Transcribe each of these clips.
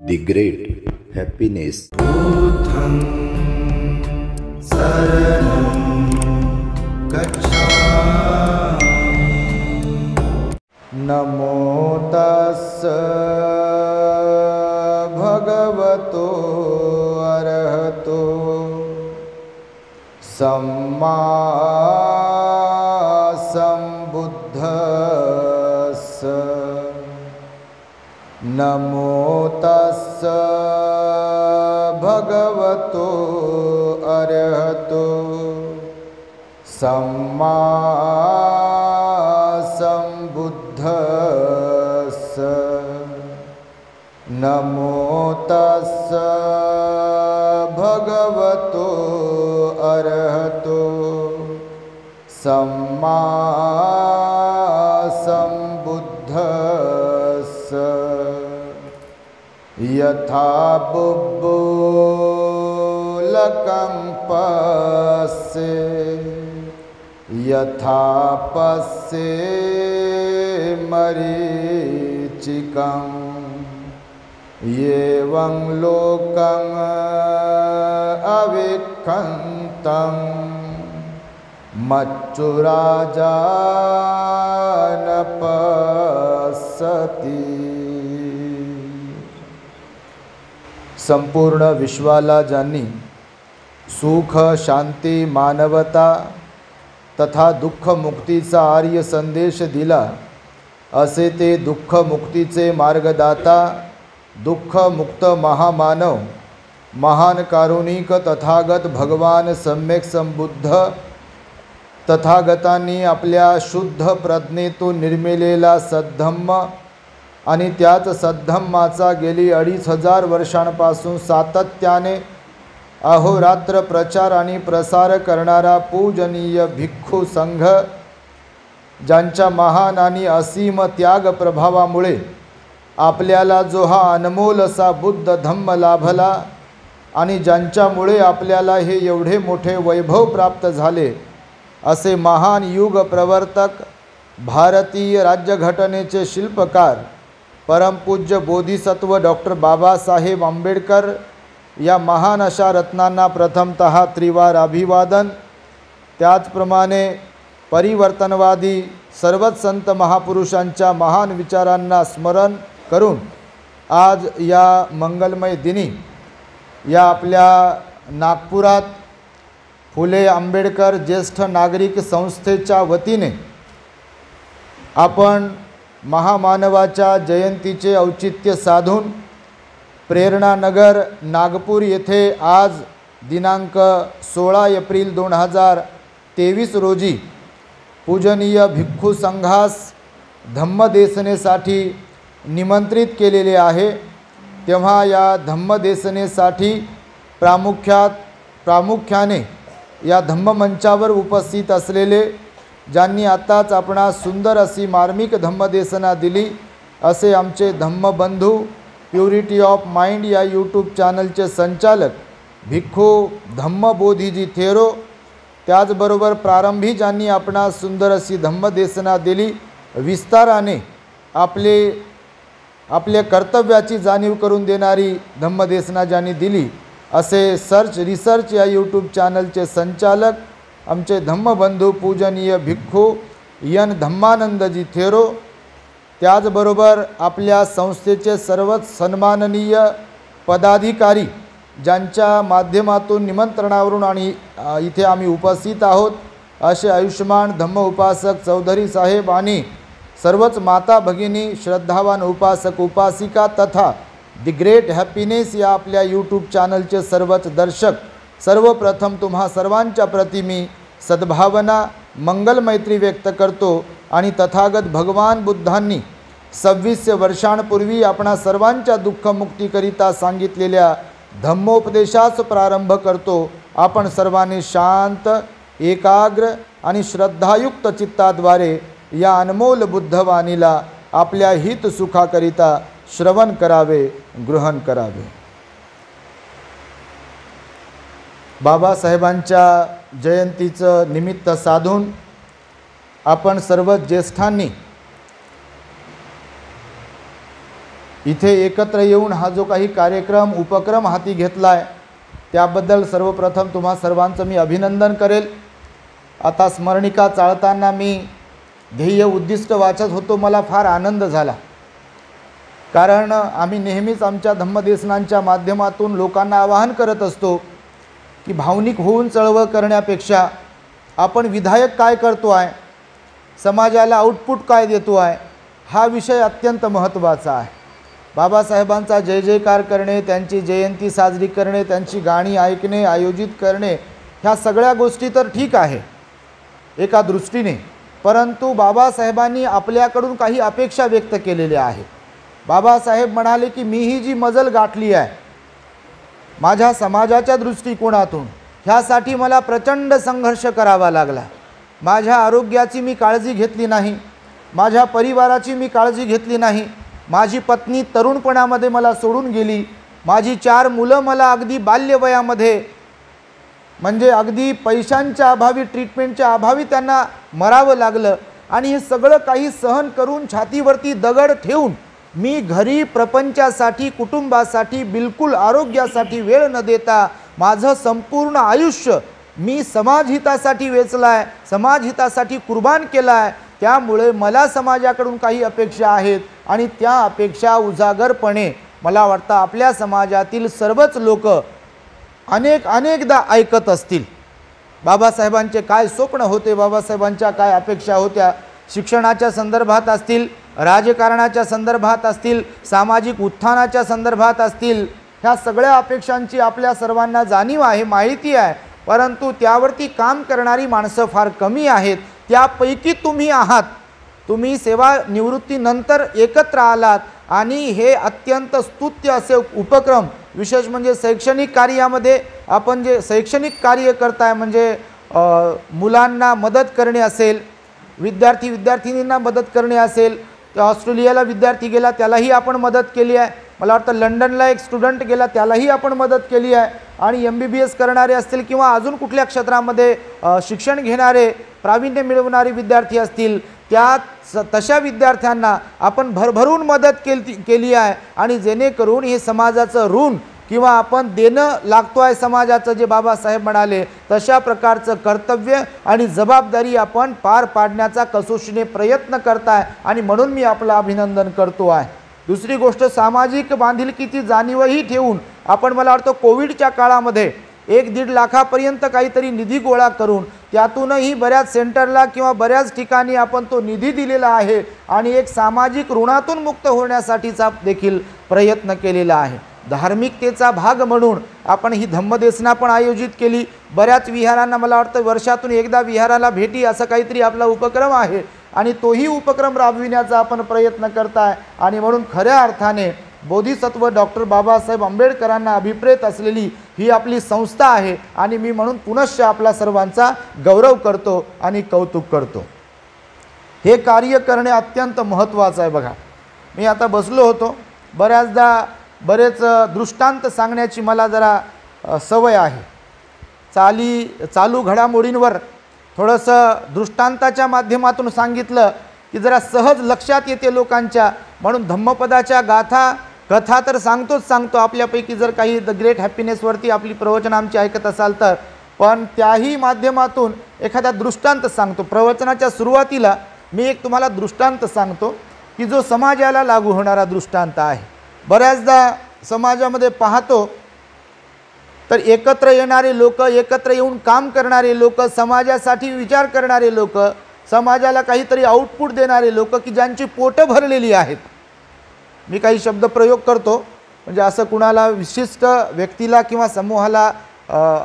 The Great Happiness. बुद्धं शरणं गच्छामि। नमो तस्स भगवतो अरहतो सम्मा सम्बुद्धस्स। नमो तस्स भगवतो अरहतो सम्मा सम्बुद्धस्स। नमो तस्स भगवतो अरहतो सम्मा सम्बुद्धस्स। यथा बुब्बुलकं पश्ये यथा पश्ये मरीचिकं एवं लोकं अविक्खन्तं मच्चुराजा न पश्यति। संपूर्ण विश्वाला ज्यांनी सुख शांती मानवता तथा दुःख मुक्तीचा आर्य संदेश दिला, असे ते दुःख मुक्तीचे मार्गदाता दुःख मुक्त महामानव महान कारुणिक तथागत भगवान सम्यक संबुद्ध तथागतांनी आपल्या शुद्ध प्रज्ञेतून निर्मिलेला सद्धम्म आणि त्याच सद्धम्माचा गेली 2500 वर्षांपासून सातत्याने अहोरात्र प्रचार आणि प्रसार करणारा पूजनीय भिक्खू संघ, ज्यांच्या महान आणि असीम त्याग प्रभावामुळे आपल्याला जो हा अनमोल असा बुद्ध धम्म लाभला आणि ज्यांच्यामुळे आपल्याला हे एवढे मोठे वैभव प्राप्त झाले, असे महान युग प्रवर्तक भारतीय राज्यघटनेचे शिल्पकार परमपूज्य बोधिसत्व डॉक्टर बाबासाहेब आंबेडकर या महान अशा रत्नांना प्रथमतः त्रिवार अभिवादन। त्याचप्रमाणे परिवर्तनवादी सर्वच संत महापुरुषांच्या महान विचारांना स्मरण करून आज या मंगलमय दिनी या आपल्या नागपुरात फुले आंबेडकर ज्येष्ठ नागरिक संस्थेच्या वतीने आपण महामानवाच्या जयंतीचे औचित्य साधून प्रेरणानगर नागपूर येथे आज दिनांक 16 एप्रिल 2023 रोजी पूजनीय भिक्खू संघास धम्मदेसनेसाठी निमंत्रित केलेले आहे। तेव्हा या धम्मदेसनेसाठी प्रामुख्याने या धम्ममंचावर उपस्थित असलेले, ज्यांनी आताच आपणास सुंदर अशी मार्मिक धम्मदेसना दिली, असे आमचे धम्मबंधू प्युरिटी ऑफ माइंड या यूट्यूब चॅनलचे संचालक भिक्खू धम्मबोधीजी थेरो, त्याचबरोबर प्रारंभी ज्यांनी आपणास सुंदर अशी धम्मदेसना दिली, विस्ताराने आपल्या कर्तव्याची जाणीव करून देणारी धम्मदेसना ज्यांनी दिली, असे सर्च रिसर्च या यूट्यूब चॅनलचे संचालक आमचे धम्मबंधू पूजनीय भिक्खू यन धम्मानंदजी थेरो, त्याचबरोबर आपल्या संस्थेचे सर्वच सन्माननीय पदाधिकारी, ज्यांच्या माध्यमातून निमंत्रणावरून आणि इथे आम्ही उपस्थित आहोत, असे आयुष्मान धम्म उपासक चौधरी साहेब आणि सर्वच माता भगिनी श्रद्धावान उपासक उपासिका तथा द ग्रेट हॅपीनेस या आपल्या यूट्यूब चॅनलचे सर्वच दर्शक, सर्वप्रथम तुम्हा सर्वांच्या प्रती मी सद्भावना मंगल मैत्री व्यक्त करतो आणि तथागत भगवान बुद्धांनी 2600 वर्षांपूर्वी आपणा सर्वांच्या दुःखमुक्तीकरिता सांगितलेल्या धम्मोपदेशास प्रारंभ करतो। आपण सर्वांनी शांत एकाग्र आणि श्रद्धायुक्त चित्ताद्वारे या अनमोल बुद्धवाणीला आपल्या हित सुखाकरिता श्रवण करावे, ग्रहण करावे। बाबासाहेबांच्या जयंतीचं निमित्त साधून आपण सर्व ज्येष्ठांनी इथे एकत्र येऊन हा जो काही कार्यक्रम उपक्रम हाती घेतला आहे त्याबद्दल सर्वप्रथम तुम्हा सर्वांचं मी अभिनंदन करेल। आता स्मरणिका चाळताना मी ध्येय उद्दिष्ट वाचत होतो, मला फार आनंद झाला, कारण आम्ही नेहमीच आमच्या धम्मदेसनांच्या माध्यमातून लोकांना आवाहन करत असतो की भावनिक होऊन चळवळ करण्यापेक्षा आपण विधायक काय करतो आहे, समाजाला आउटपुट काय देतो आहे, हा विषय अत्यंत महत्त्वाचा आहे। बाबासाहेबांचा जय जयकार करणे, त्यांची जयंती साजरी करणे, त्यांची गाणी ऐकणे, आयोजित करणे, ह्या सगळ्या गोष्टी तर ठीक आहे एका दृष्टीने, परंतु बाबासाहेबांनी आपल्याकडून काही अपेक्षा व्यक्त केलेल्या आहेत। बाबासाहेब म्हणाले की मी ही जी मजल गाठली आहे माझ्या समाजाच्या दृष्टिकोनातून, ह्यासाठी मला प्रचंड संघर्ष करावा लागला। माझ्या आरोग्याची मी काळजी घेतली नाही, माझ्या परिवाराची मी काळजी घेतली नाही, माझी पत्नी तरुणपणामध्ये मला सोडून गेली, माझी 4 मुलं मला अगदी बाल्यवयामध्ये म्हणजे अगदी पैशांच्या अभावी, ट्रीटमेंटच्या अभावी त्यांना मरावं लागलं, आणि हे सगळं काही सहन करून छातीवरती दगड ठेवून मी घरी प्रपंचासाठी, कुटुंबासाठी, बिलकुल आरोग्यासाठी वेळ न देता माझं संपूर्ण आयुष्य मी समाजहितासाठी वेचलं आहे, समाजहितासाठी कुर्बान केलं आहे। त्यामुळे मला समाजाकडून काही अपेक्षा आहेत आणि त्या अपेक्षा उजागरपणे मला वाटतं आपल्या समाजातील सर्वच लोक अनेकदा ऐकत असतील। बाबासाहेबांचे काय स्वप्न होते, बाबासाहेबांच्या काय अपेक्षा होत्या, शिक्षणाच्या संदर्भात असतील, राजकारणाच्या संदर्भात असतील, सामाजिक उत्थानाच्या संदर्भात असतील, ह्या सगळ्या अपेक्षांची आपल्या सर्वांना जाणीव आहे, माहिती आहे, परंतु त्यावरती काम करणारी माणसं फार कमी आहेत। त्यापैकी तुम्ही आहात। तुम्ही सेवा निवृत्तीनंतर एकत्र आलात आणि हे अत्यंत स्तुत्य असे उपक्रम, विशेष म्हणजे शैक्षणिक कार्यामध्ये आपण जे शैक्षणिक कार्य करताय म्हणजे मुलांना मदत करणे असेल, विद्यार्थींना मदत करणे असेल, ऑस्ट्रेलियाला विद्यार्थी गेला त्यालाही आपण मदत केली आहे, मला वाटतं लंडनला एक स्टुडंट गेला त्यालाही आपण मदत केली आहे, आणि MBBS करणारे असतील किंवा अजून कुठल्या क्षेत्रामध्ये शिक्षण घेणारे, प्रावीण्य मिळवणारे विद्यार्थी असतील, तशा विद्यार्थ्यांना आपण भरभरून मदत केली आहे, आणि जेणेकरून हे समाजाचं ऋण किंवा आपण देणं लागतो आहे समाजाचं, जे बाबासाहेब म्हणाले तशा प्रकारचं कर्तव्य आणि जबाबदारी आपण पार पाडण्याचा कसोशीने प्रयत्न करताय, आणि म्हणून मी आपलं अभिनंदन करतो आहे। दुसरी गोष्ट, सामाजिक बांधिलकीची जाणीवही ठेवून आपण मला वाटतं कोविडच्या काळामध्ये 1-1.5 लाखापर्यंत काहीतरी निधी गोळा करून त्यातूनही बऱ्याच सेंटरला किंवा बऱ्याच ठिकाणी आपण तो निधी दिलेला आहे, आणि एक सामाजिक ऋणातून मुक्त होण्यासाठीचा देखील प्रयत्न केलेला आहे। धार्मिकतेचा भाग म्हणून आपण ही धम्मदेसना पण आयोजित केली। बऱ्याच विहारांना मला वाटतं वर्षातून एकदा विहाराला भेटी असं काहीतरी आपला उपक्रम आहे, आणि तोही उपक्रम राबविण्याचा आपण प्रयत्न करताय, आणि म्हणून खऱ्या अर्थाने बोधिसत्व डॉक्टर बाबासाहेब आंबेडकरांना अभिप्रेत असलेली ही आपली संस्था आहे, आणि मी म्हणून पुनश्च आपला सर्वांचा गौरव करतो आणि कौतुक करतो। हे कार्य करणे अत्यंत महत्त्वाचं आहे। बघा, मी आता बसलो होतो, बऱ्याचदा बरेच दृष्टांत सांगण्याची मला जरा सवय आहे, चालू घडामोडींवर थोडंसं दृष्टांताच्या माध्यमातून सांगितलं की जरा सहज लक्षात येते लोकांच्या, म्हणून धम्मपदाच्या कथा तर सांगतो आपल्यापैकी जर काही द ग्रेट हॅपीनेसवरती आपली प्रवचन आमची ऐकत असाल तर, पण त्याही माध्यमातून एखादा दृष्टांत सांगतो। प्रवचनाच्या सुरुवातीला मी एक तुम्हाला दृष्टांत सांगतो की जो समाजाला लागू होणारा दृष्टांत आहे। बऱ्याचदा समाजामध्ये पाहतो तर एकत्र येणारे लोक, एकत्र येऊन काम करणारे लोक, समाजासाठी विचार करणारे लोक, समाजाला काहीतरी आउटपुट देणारे लोक की ज्यांची पोटं भरलेली आहेत। मी काही शब्द प्रयोग करतो म्हणजे असं कुणाला विशिष्ट व्यक्तीला किंवा समूहाला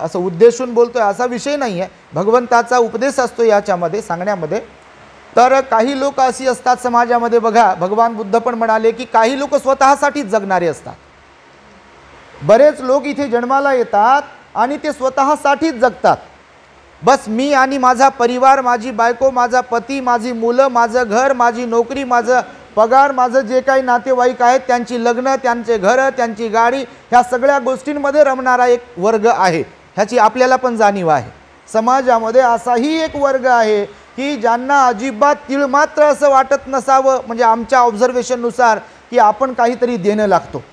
असं उद्देशून बोलतोय असा विषय नाही आहे, भगवंताचा उपदेश असतो याच्यामध्ये सांगण्यामध्ये। तर काही लोक अशी असतात समाजामध्ये, बघा भगवान बुद्ध पण म्हणाले की काही लोक स्वतःसाठी जगणारे असतात। बरेच लोक इथे जन्माला येतात आणि ते स्वतःसाठीच जगतात, बस मी आणि माझा परिवार, माझी बायको, माझा पती, माझी मुलं, माझं घर, माझी नोकरी, माझं पगार, माझं जे काही नातेवाईक आहेत त्यांची लग्न, त्यांचे घर, त्यांची गाडी, ह्या सगळ्या गोष्टींमध्ये रमणारा एक वर्ग आहे, ह्याची आपल्याला पण जाणीव आहे। समाजामध्ये असाही एक वर्ग आहे की ज्यांना अजिबात तीळ मात्र असं वाटत नसावं, म्हणजे आमच्या ऑब्झर्वेशननुसार की आपण काहीतरी देणं लागतो.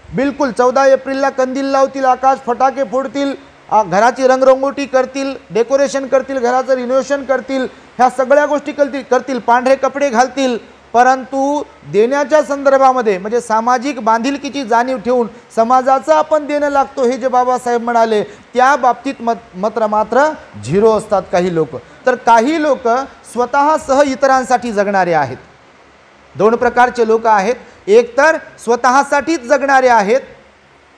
बिलकुल 14 एप्रिलला कंदील लावतील, आकाश फटाके फोडतील, घराची रंगरंगोटी करतील, डेकोरेशन करतील, घराचं रिनोव्हेशन करतील, ह्या सगळ्या गोष्टी करतील, पांढरे कपडे घालतील, परंतु देण्याच्या संदर्भामध्ये म्हणजे सामाजिक बांधिलकीची जाणीव ठेवून समाजाचं आपण देणं लागतो हे जे बाबासाहेब म्हणाले त्या बाबतीत मात्र झिरो असतात काही लोक. तर काही लोक स्वतःसह इतरांसाठी जगणारे आहेत. दोन प्रकारचे लोक आहेत. एक तर स्वतःसाठीच जगणारे आहेत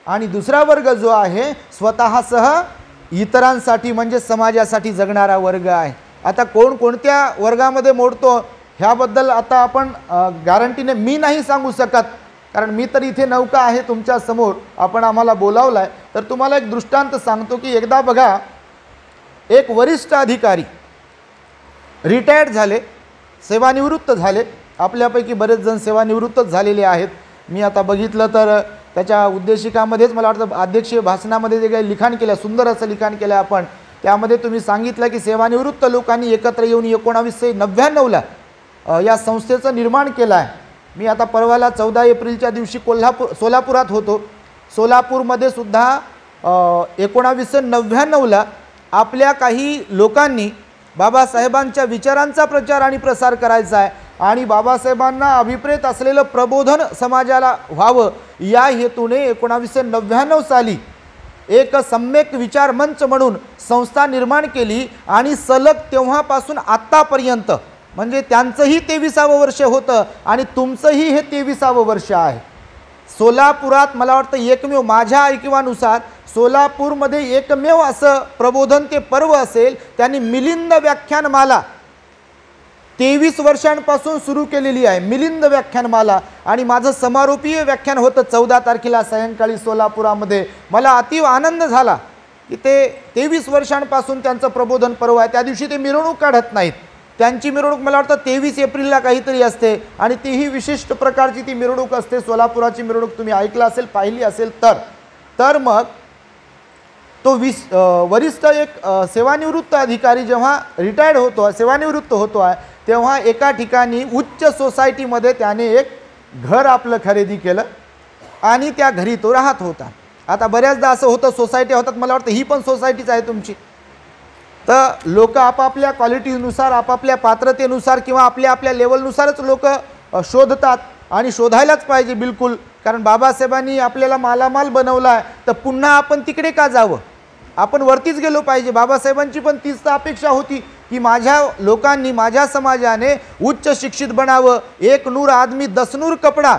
आणि दुसरा वर्ग जो आहे स्वतःसह इतरांसाठी म्हणजे समाजासाठी जगणारा वर्ग आहे. आता कोण कोणत्या वर्गामध्ये मोडतो ह्याबद्दल आता आपण गॅरंटीने मी नाही सांगू शकत, कारण मी तर इथे नौका आहे तुमच्या समोर, आपण आम्हाला बोलावलं आहे. तर तुम्हाला एक दृष्टांत सांगतो की एकदा बघा, एक वरिष्ठ अधिकारी रिटायर्ड झाले, सेवानिवृत्त झाले. आपल्यापैकी बरेच जण सेवानिवृत्तच झालेले आहेत. मी आता बघितलं तर त्याच्या उद्देशिकामध्येच मला वाटतं अध्यक्षीय भाषणामध्ये जे काही लिखाण केलं, सुंदर असं लिखाण केलं आपण, त्यामध्ये तुम्ही सांगितलं की सेवानिवृत्त लोकांनी एकत्र येऊन 1999ला या संस्थेचं निर्माण केलं आहे. मी आता परवाला 14 एप्रिलच्या दिवशी सोलापुरात होतो. सोलापूरमध्ये सुद्धा 1999ला आपल्या काही लोकांनी बाबासाहेबांच्या विचारांचा प्रचार आणि प्रसार करायचा आहे आणि बाबासाहेबांना अभिप्रेत असलेलं प्रबोधन समाजाला व्हावं या हेतूने 1999 साली एक सम्यक विचार मंच म्हणून संस्था निर्माण केली आणि सलग तेव्हापासून आत्तापर्यंत म्हणजे त्यांचंही 23वे वर्ष होतं आणि तुमचंही हे 23वे वर्ष आहे. सोलापुरात मला वाटतं एकमेव, माझ्या ऐकिवानुसार सोलापूरमध्ये एकमेव असं प्रबोधन ते पर्व असेल. त्यांनी मिलिंद व्याख्यानमाला 23 वर्षांपासून सुरू केलेली आहे, मिलिंद व्याख्यानमाला. आणि माझं समारोपीय व्याख्यान होतं 14 तारखेला सायंकाळी सोलापुरामध्ये. मला अतिव आनंद झाला की ते 23 वर्षांपासून त्यांचं प्रबोधन पर्व आहे. त्या दिवशी ते मिरवणूक काढत नाहीत. त्यांची मिरवणूक मला वाटतं 23 एप्रिलला काहीतरी असते आणि तीही विशिष्ट प्रकारची ती मिरवणूक असते. सोलापुराची मिरवणूक तुम्ही ऐकलं असेल, पाहिली असेल तर मग तो वरिष्ठ एक सेवानिवृत्त अधिकारी जेव्हा रिटायर्ड होतो, सेवानिवृत्त होतो आहे, तेव्हा एका ठिकाणी उच्च सोसायटीमध्ये त्याने एक घर आपलं खरेदी केलं आणि त्या घरी तो राहत होता. आता बऱ्याचदा असं होतं, सोसायटी होतात, मला वाटतं ही पण सोसायटीच आहे तुमची, तर लोक आपापल्या क्वालिटीनुसार, आपापल्या पात्रतेनुसार किंवा आपल्या लेवलनुसारच लोक शोधतात आणि शोधायलाच पाहिजे बिलकुल. कारण बाबासाहेबांनी आपल्याला मालामाल बनवला आहे तर पुन्हा आपण तिकडे का जावं, आपण वरतीच गेलो पाहिजे. बाबासाहेबांची पण तीच अपेक्षा होती की माझ्या लोकांनी, माझ्या समाजाने उच्च शिक्षित बनावं, एक नूर आदमी 10 नूर कपडा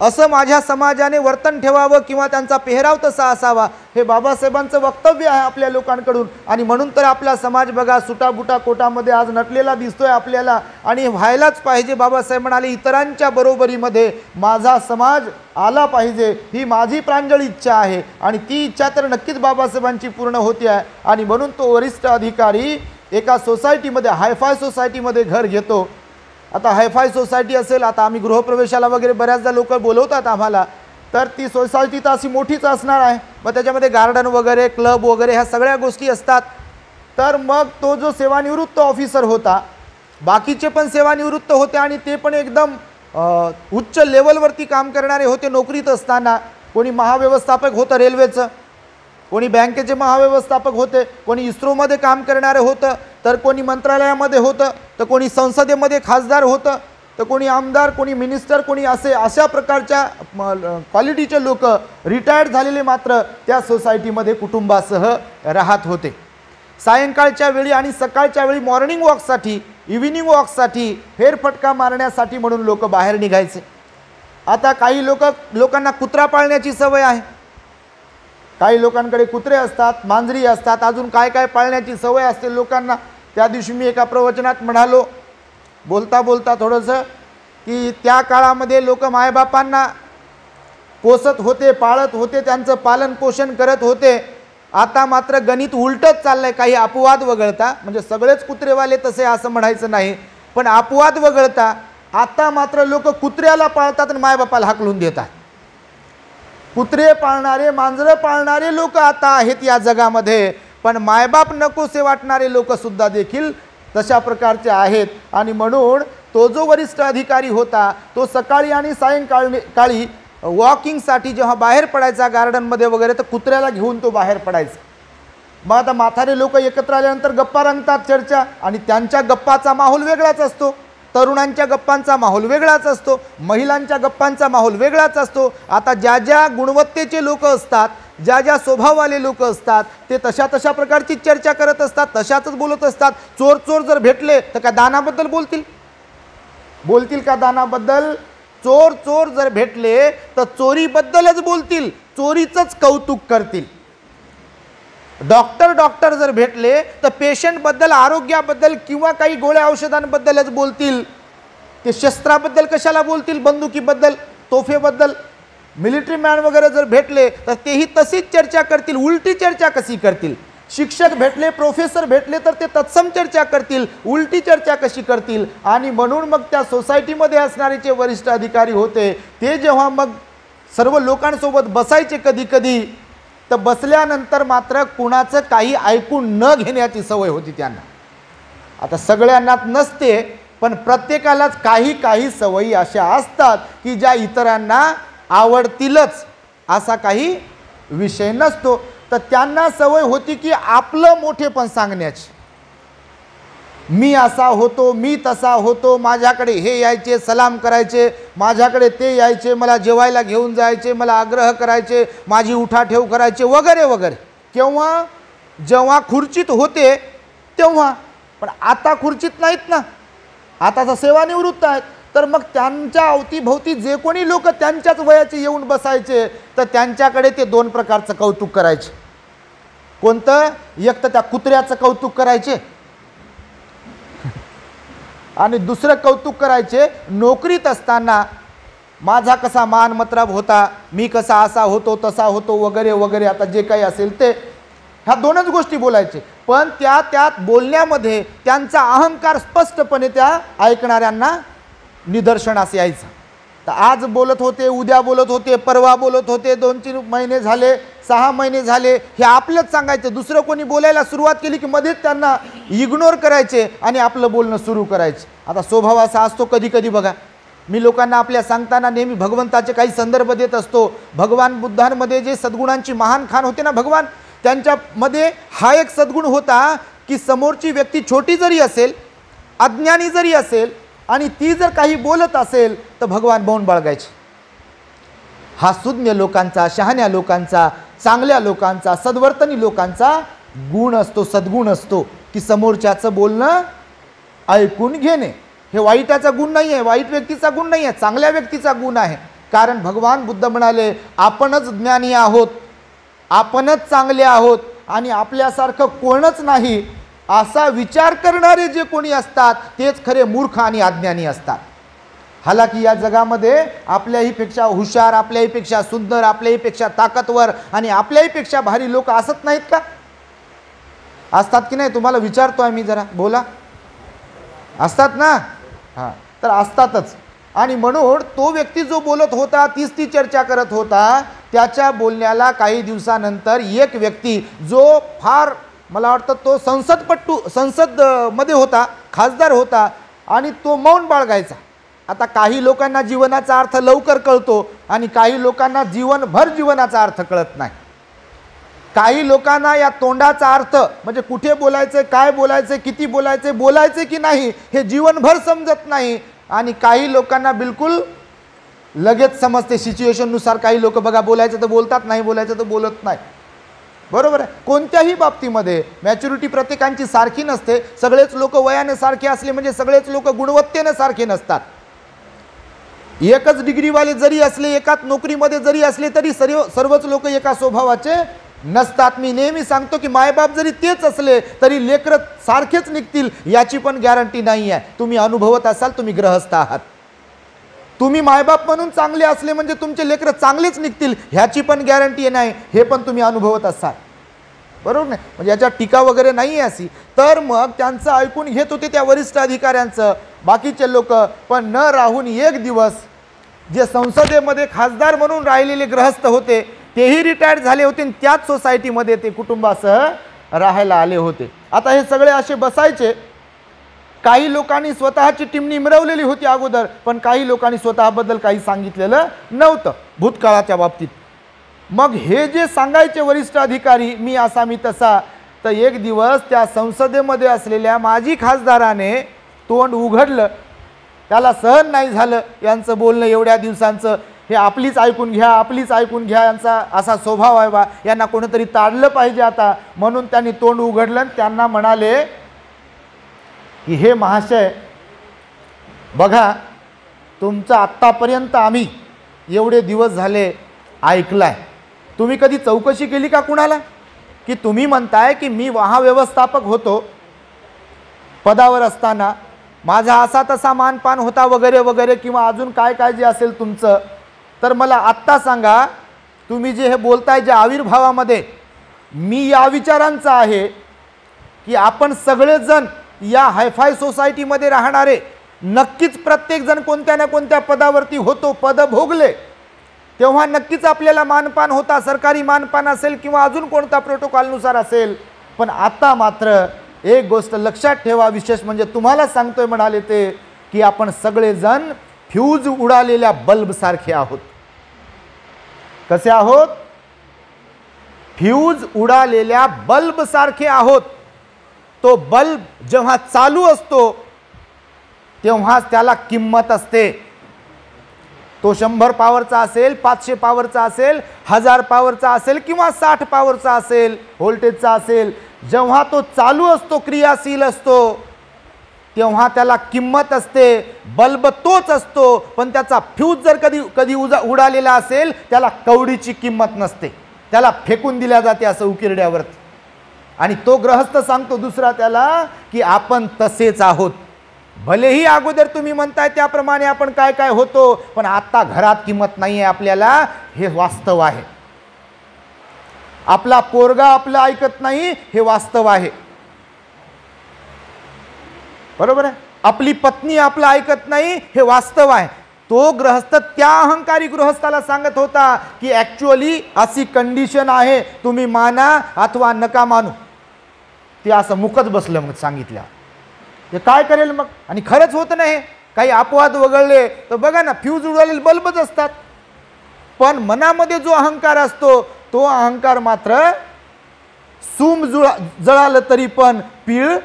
असं माझ्या समाजाने वर्तन ठेवावं किंवा त्यांचा पेहराव तसा असावा, हे बाबासाहेबांचं वक्तव्य आहे आपल्या लोकांकडून. आणि म्हणून तर आपला समाज बघा सुटाबुटा कोटामध्ये आज नटलेला दिसतोय आपल्याला, आणि व्हायलाच पाहिजे. बाबासाहेब म्हणाले इतरांच्या बरोबरीमध्ये माझा समाज आला पाहिजे, ही माझी प्रांजळ इच्छा आहे आणि ती इच्छा तर नक्कीच बाबासाहेबांची पूर्ण होती आहे. आणि म्हणून तो वरिष्ठ अधिकारी एका सोसायटीमध्ये, हायफाय सोसायटीमध्ये घर घेतो. आता हायफाय सोसायटी असेल, आता आम्ही गृहप्रवेशाला वगैरे बऱ्याचदा लोक बोलवतात आम्हाला, तर ती सोसायटी तर अशी मोठीच असणार आहे, मग त्याच्यामध्ये गार्डन वगैरे, क्लब वगैरे ह्या सगळ्या गोष्टी असतात. तर मग तो जो सेवानिवृत्त ऑफिसर होता, बाकीचे पण सेवानिवृत्त होते आणि ते पण एकदम उच्च लेवलवरती काम करणारे होते नोकरीत असताना. कोणी महाव्यवस्थापक होतं रेल्वेचं, कोणी बँकेचे महाव्यवस्थापक होते, कोणी इस्रोमध्ये काम करणारे होतं, तर कोणी मंत्रालयामध्ये होतं, तर कोणी संसदेमध्ये खासदार होतं, तर कोणी आमदार, कोणी मिनिस्टर, कोणी अशा प्रकारच्या क्वालिटीचे लोक रिटायर्ड झालेले मात्र त्या सोसायटीमध्ये कुटुंबासह राहत होते. सायंकाळच्या वेळी आणि सकाळच्या वेळी मॉर्निंग वॉकसाठी, इव्हिनिंग वॉकसाठी, फेरफटका मारण्यासाठी म्हणून लोक बाहेर निघायचे. आता काही लोकांना कुत्रा पाळण्याची सवय आहे, काही लोकांकडे कुत्रे असतात, मांजरी असतात, अजून काय काय पाळण्याची सवय असते लोकांना. त्या दिवशी मी एका प्रवचनात म्हणालो बोलता बोलता थोडंसं की त्या काळामध्ये लोक मायबापांना पोसत होते, पाळत होते, त्यांचं पालन पोषण करत होते. आता मात्र गणित उलटच चाललंय, काही अपवाद वगळता, म्हणजे सगळेच कुत्रेवाले तसे असं म्हणायचं नाही, पण अपवाद वगळता आता मात्र लोक कुत्र्याला पाळतात आणि मायबापाला हाकलून देतात. कुत्रे पाळणारे, मांजरं पाळणारे लोक आता आहेत या जगामध्ये, पण मायबाप नकोसे वाटणारे लोक सुद्धा देखील तशा प्रकारचे आहेत. आणि म्हणून तो जो वरिष्ठ अधिकारी होता तो सकाळी आणि सायंकाळी वॉकिंगसाठी जेव्हा बाहेर पडायचा गार्डनमध्ये वगैरे, तर कुत्र्याला घेऊन तो बाहेर पडायचा. मग आता म्हातारे लोक एकत्र आल्यानंतर गप्पा रंगतात, चर्चा, आणि त्यांच्या गप्पाचा माहोल वेगळाच असतो, तरुणांच्या गप्पांचा माहोल वेगळाच असतो, महिलांच्या गप्पांचा माहोल वेगळाच असतो. आता ज्या ज्या गुणवत्तेचे लोक असतात, ज्या ज्या स्वभाववाले लोक असतात, ते तशा तशा प्रकारची चर्चा करत असतात, तशाच बोलत असतात. चोर चोर जर भेटले तर काय दानाबद्दल बोलतील का दानाबद्दल? चोर चोर जर भेटले तर चोरीबद्दलच बोलतील, चोरीचंच कौतुक करतील. डॉक्टर जर भेटले तर पेशंटबद्दल, आरोग्याबद्दल किंवा काही गोळ्या औषधांबद्दलच बोलतील. ते शस्त्राबद्दल कशाला बोलतील? बंदुकीबद्दल, तोफेबद्दल. मिलिटरी मॅन वगैरे जर भेटले तर तेही तशीच चर्चा करतील. उलटी चर्चा कशी करतील? शिक्षक भेटले, प्रोफेसर भेटले तर ते तत्सम चर्चा करतील, उलटी चर्चा कशी करतील? आणि म्हणून मग त्या सोसायटीमध्ये असणारे जे वरिष्ठ अधिकारी होते ते जेव्हा मग सर्व लोकांसोबत बसायचे कधी कधी, तर बसल्यानंतर मात्र कुणाचं काही ऐकून न घेण्याची सवय होती त्यांना. आता सगळ्यांनाच नसते, पण प्रत्येकालाच काही काही सवयी अशा असतात की ज्या इतरांना आवडतीलच असा काही विषय नसतो. तर त्यांना सवय होती की आपलं मोठेपण सांगण्याची. मी असा होतो, मी तसा होतो, माझ्याकडे हे यायचे, सलाम करायचे, माझ्याकडे ते यायचे, मला जेवायला घेऊन जायचे, मला आग्रह करायचे, माझी उठाठेव करायचे वगैरे वगैरे. केव्हा? जेव्हा खुर्चीत होते तेव्हा. पण आता खुर्चीत नाहीत ना, आता तर सेवानिवृत्त आहेत. तर मग त्यांच्या अवतीभोवती जे कोणी लोक त्यांच्याच वयाचे येऊन बसायचे, तर त्यांच्याकडे ते दोन प्रकारचं कौतुक करायचे. कोणतं? एक तर त्या कुत्र्याचं कौतुक करायचे, आणि दुसरं कौतुक करायचे नोकरीत असताना माझा कसा मान मतराब होता, मी कसा असा होतो तसा होतो वगैरे वगैरे. आता जे काही असेल ते, ह्या दोनच गोष्टी बोलायचे. पण त्यात बोलण्यामध्ये त्यांचा अहंकार स्पष्टपणे त्या ऐकणाऱ्यांना निदर्शनास यायचं. तर आज बोलत होते, उद्या बोलत होते, परवा बोलत होते, 2-3 महिने झाले, 6 महिने झाले, हे आपलंच सांगायचं. दुसरं कोणी बोलायला सुरुवात केली की मध्येच त्यांना इग्नोर करायचे आणि आपलं बोलणं सुरू करायचे. आता स्वभाव असा असतो कधी कधी बघा. मी लोकांना आपल्या सांगताना नेहमी भगवंताचे काही संदर्भ देत असतो. भगवान बुद्धांमध्ये जे सद्गुणांची महान खान होते ना भगवान, त्यांच्यामध्ये हा एक सद्गुण होता की समोरची व्यक्ती छोटी जरी असेल, अज्ञानी जरी असेल, आणि ती जर काही बोलत असेल तर भगवान मौन बाळगायचे. हा सुज्ञ लोकांचा, शहाण्या लोकांचा, चांगल्या लोकांचा, सद्वर्तनी लोकांचा गुण असतो, सद्गुण असतो की समोरच्याचं बोलणं ऐकून घेणे. हे वाईटाचा गुण नाही आहे, वाईट व्यक्तीचा गुण नाही आहे, चांगल्या व्यक्तीचा गुण आहे. कारण भगवान बुद्ध म्हणाले आपणच ज्ञानी आहोत, आपणच चांगले आहोत, आणि आपल्यासारखं कोणच नाही असा विचार करणारे जे कोणी असतात तेच खरे मूर्ख आणि अज्ञानी असतात. हालाकी या जगामध्ये आपल्याहीपेक्षा हुशार, आपल्याहीपेक्षा सुंदर, आपल्याहीपेक्षा ताकदवर आणि आपल्याहीपेक्षा भारी लोक असत नाहीत का? असतात की नाही? तुम्हाला विचारतोय मी, जरा बोला. असतात ना? हां, तर असतातच. आणि म्हणून तो व्यक्ती जो बोलत होता, तीच ती चर्चा करत होता, त्याच्या बोलण्याला काही दिवसानंतर एक व्यक्ती जो फार, मला वाटतं तो संसदमध्ये होता, खासदार होता, आणि तो मौन बाळगायचा. आता काही लोकांना जीवनाचा अर्थ लवकर कळतो आणि काही लोकांना जीवनभर जीवनाचा अर्थ कळत नाही. काही लोकांना या तोंडाचा अर्थ म्हणजे कुठे बोलायचं, काय बोलायचं, किती बोलायचं, बोलायचं की नाही हे जीवनभर समजत नाही. आणि काही लोकांना बिलकुल लगेच समजते सिच्युएशननुसार. काही लोक बघा बोलायचं तर बोलतात, नाही बोलायचं तर बोलत नाही. बरोबर आहे? कोणत्याही बाबतीमध्ये मॅच्युरिटी प्रत्येकांची सारखी नसते. सगळेच लोक वयाने सारखे असले म्हणजे सगळेच लोक गुणवत्तेने सारखे नसतात. एकच डिग्रीवाले जरी असले, एकाच नोकरीमध्ये जरी असले तरी सर्वच लोक एका स्वभावाचे नसतात. मी नेहमी सांगतो की मायबाप जरी तेच असले तरी लेकरं सारखेच निघतील याची पण गॅरंटी नाही आहे. तुम्ही अनुभवत असाल, तुम्ही गृहस्थ आहात. तुम्ही मायबाप म्हणून चांगले असले म्हणजे तुमचे लेकरं चांगलेच निघतील ह्याची पण गॅरंटी नाही, हे पण तुम्ही अनुभवत असाल. बरोबर नाही? म्हणजे याच्यात टीका वगैरे नाही आहे अशी. तर मग त्यांचं ऐकून घेत होते त्या वरिष्ठ अधिकाऱ्यांचं बाकीचे लोक. पण न राहून एक दिवस जे संसदेमध्ये खासदार म्हणून राहिलेले गृहस्थ होते तेही रिटायर्ड झाले होते आणि त्याच सोसायटीमध्ये ते कुटुंबासह राहायला आले होते. आता हे सगळे असे बसायचे काही लोकांनी स्वतःची टिमणी मिरवलेली होती अगोदर, पण काही लोकांनी स्वतःबद्दल काही सांगितलेलं नव्हतं भूतकाळाच्या बाबतीत. मग हे जे सांगायचे वरिष्ठ अधिकारी मी असा मी तसा, तर एक दिवस त्या संसदेमध्ये असलेल्या माजी खासदाराने तोंड उघडलं. त्याला सहन नाही झालं यांचं बोलणं एवढ्या दिवसांचं. हे आपलीच ऐकून घ्या, आपलीच ऐकून घ्या, यांचा असा स्वभाव आहे बा, यांना कोणीतरी ताडलं पाहिजे आता. म्हणून त्यांनी तोंड उघडलं आणि त्यांना म्हणाले की हे महाशय बघा, तुमचं आत्तापर्यंत आम्ही एवढे दिवस झाले ऐकलाय, तुम्ही कधी चौकशी केली का कुणाला? की तुम्ही म्हणताय की मी महाव्यवस्थापक होतो, पदावर असताना माझा असा तसा मानपान होता वगैरे वगैरे, किंवा अजून काय काय जे असेल तुमचं, तर मला आत्ता सांगा, तुम्ही जे हे बोलताय जे आविर्भावामध्ये, मी या विचारांचा आहे की आपण सगळेजण या हायफाय सोसायटीमध्ये राहणारे नक्कीच प्रत्येकजण कोणत्या ना कोणत्या पदावरती होतो, पद भोगले, तेव्हा नक्कीच आपल्याला मानपान होता, सरकारी मानपान असेल किंवा अजून कोणता प्रोटोकॉलनुसार असेल. पण आता मात्र एक गोष्ट लक्षात ठेवा, विशेष म्हणजे तुम्हाला सांगतोय म्हणाले ते, की आपण सगळेजण फ्यूज उडालेल्या बल्ब सारखे आहोत. कसे आहोत? फ्यूज उडालेल्या बल्ब सारखे आहोत. तो बल्ब जेव्हा चालू असतो तेव्हा त्याला किंमत असते. तो 100 पॉवरचा असेल, 500 पॉवरचा असेल, 1000 पॉवरचा असेल किंवा 60 पॉवरचा असेल, व्होल्टेजचा असेल, जेव्हा तो चालू असतो, क्रियाशील असतो, तेव्हा त्याला किंमत असते. बल्ब तोच असतो, पण त्याचा फ्यूज जर कधी उडालेला असेल त्याला कवडीची किंमत नसते, त्याला फेकून दिल्या जाते असं उकिरड्यावरती. आणि तो ग्रहस्थ सांगतो दुसरा त्याला की आपण तसेच आहोत. भलेही अगोदर तुम्ही म्हणताय त्याप्रमाणे आपण काय काय होतो, पण आता घरात किंमत नाही आहे आपल्याला, हे वास्तव आहे. आपला पोरगा आपलं ऐकत नाही, हे वास्तव आहे. बरोबर आहे. आपली पत्नी आपलं ऐकत नाही, हे वास्तव आहे. तो ग्रहस्थ त्या अहंकारी गृहस्थाला सांगत होता की ॲक्च्युअली अशी कंडिशन आहे, तुम्ही माना अथवा नका मानू. ते असं मुकत बसलं. मग सांगितलं ते काय करेल मग. आणि खरंच होत नाही. काही अपवाद वगळले तर बघा ना, फ्यूज उडवलेले बल्बच असतात. पण मनामध्ये जो अहंकार असतो तो अहंकार मात्र सूम जळालं तरी पण पीळ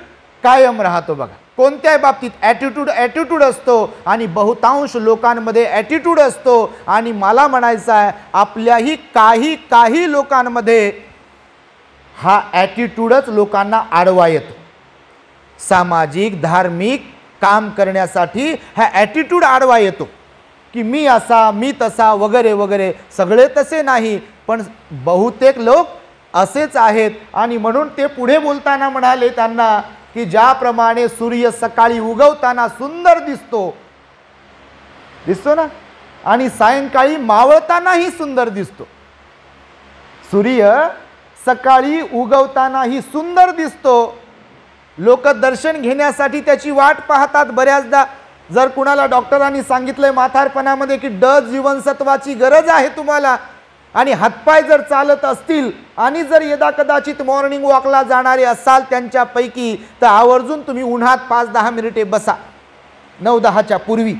कायम राहतो. बघा कोणत्याही बाबतीत ॲटिट्यूड असतो आणि बहुतांश लोकांमध्ये ॲटिट्यूड असतो. आणि मला म्हणायचं आहे आपल्याही काही लोकांमध्ये हा ॲटिट्यूडच लोकांना आडवा येतो. सामाजिक धार्मिक काम करण्यासाठी हा ॲटिट्यूड आडवा येतो की मी असा मी तसा वगैरे वगैरे. सगळे तसे नाही, पण बहुतेक लोक असेच आहेत. आणि म्हणून ते पुढे बोलताना म्हणाले त्यांना की ज्याप्रमाणे सूर्य सकाळी उगवताना सुंदर दिसतो ना, आणि सायंकाळी मावळतानाही सुंदर दिसतो. सूर्य सकाळी उगवतानाही सुंदर दिसतो. लोक दर्शन घेण्यासाठी त्याची वाट पाहतात. बऱ्याचदा जर कुणाला डॉक्टरांनी सांगितलंय म्हातारपणामध्ये की ड जीवनसत्वाची गरज आहे तुम्हाला, आणि हातपाय जर चालत असतील आणि जर यदा कदाचित मॉर्निंग वॉकला जाणारे असाल त्यांच्यापैकी, तर आवर्जून तुम्ही उन्हात 5-10 मिनिटे बसा 9-10च्या पूर्वी,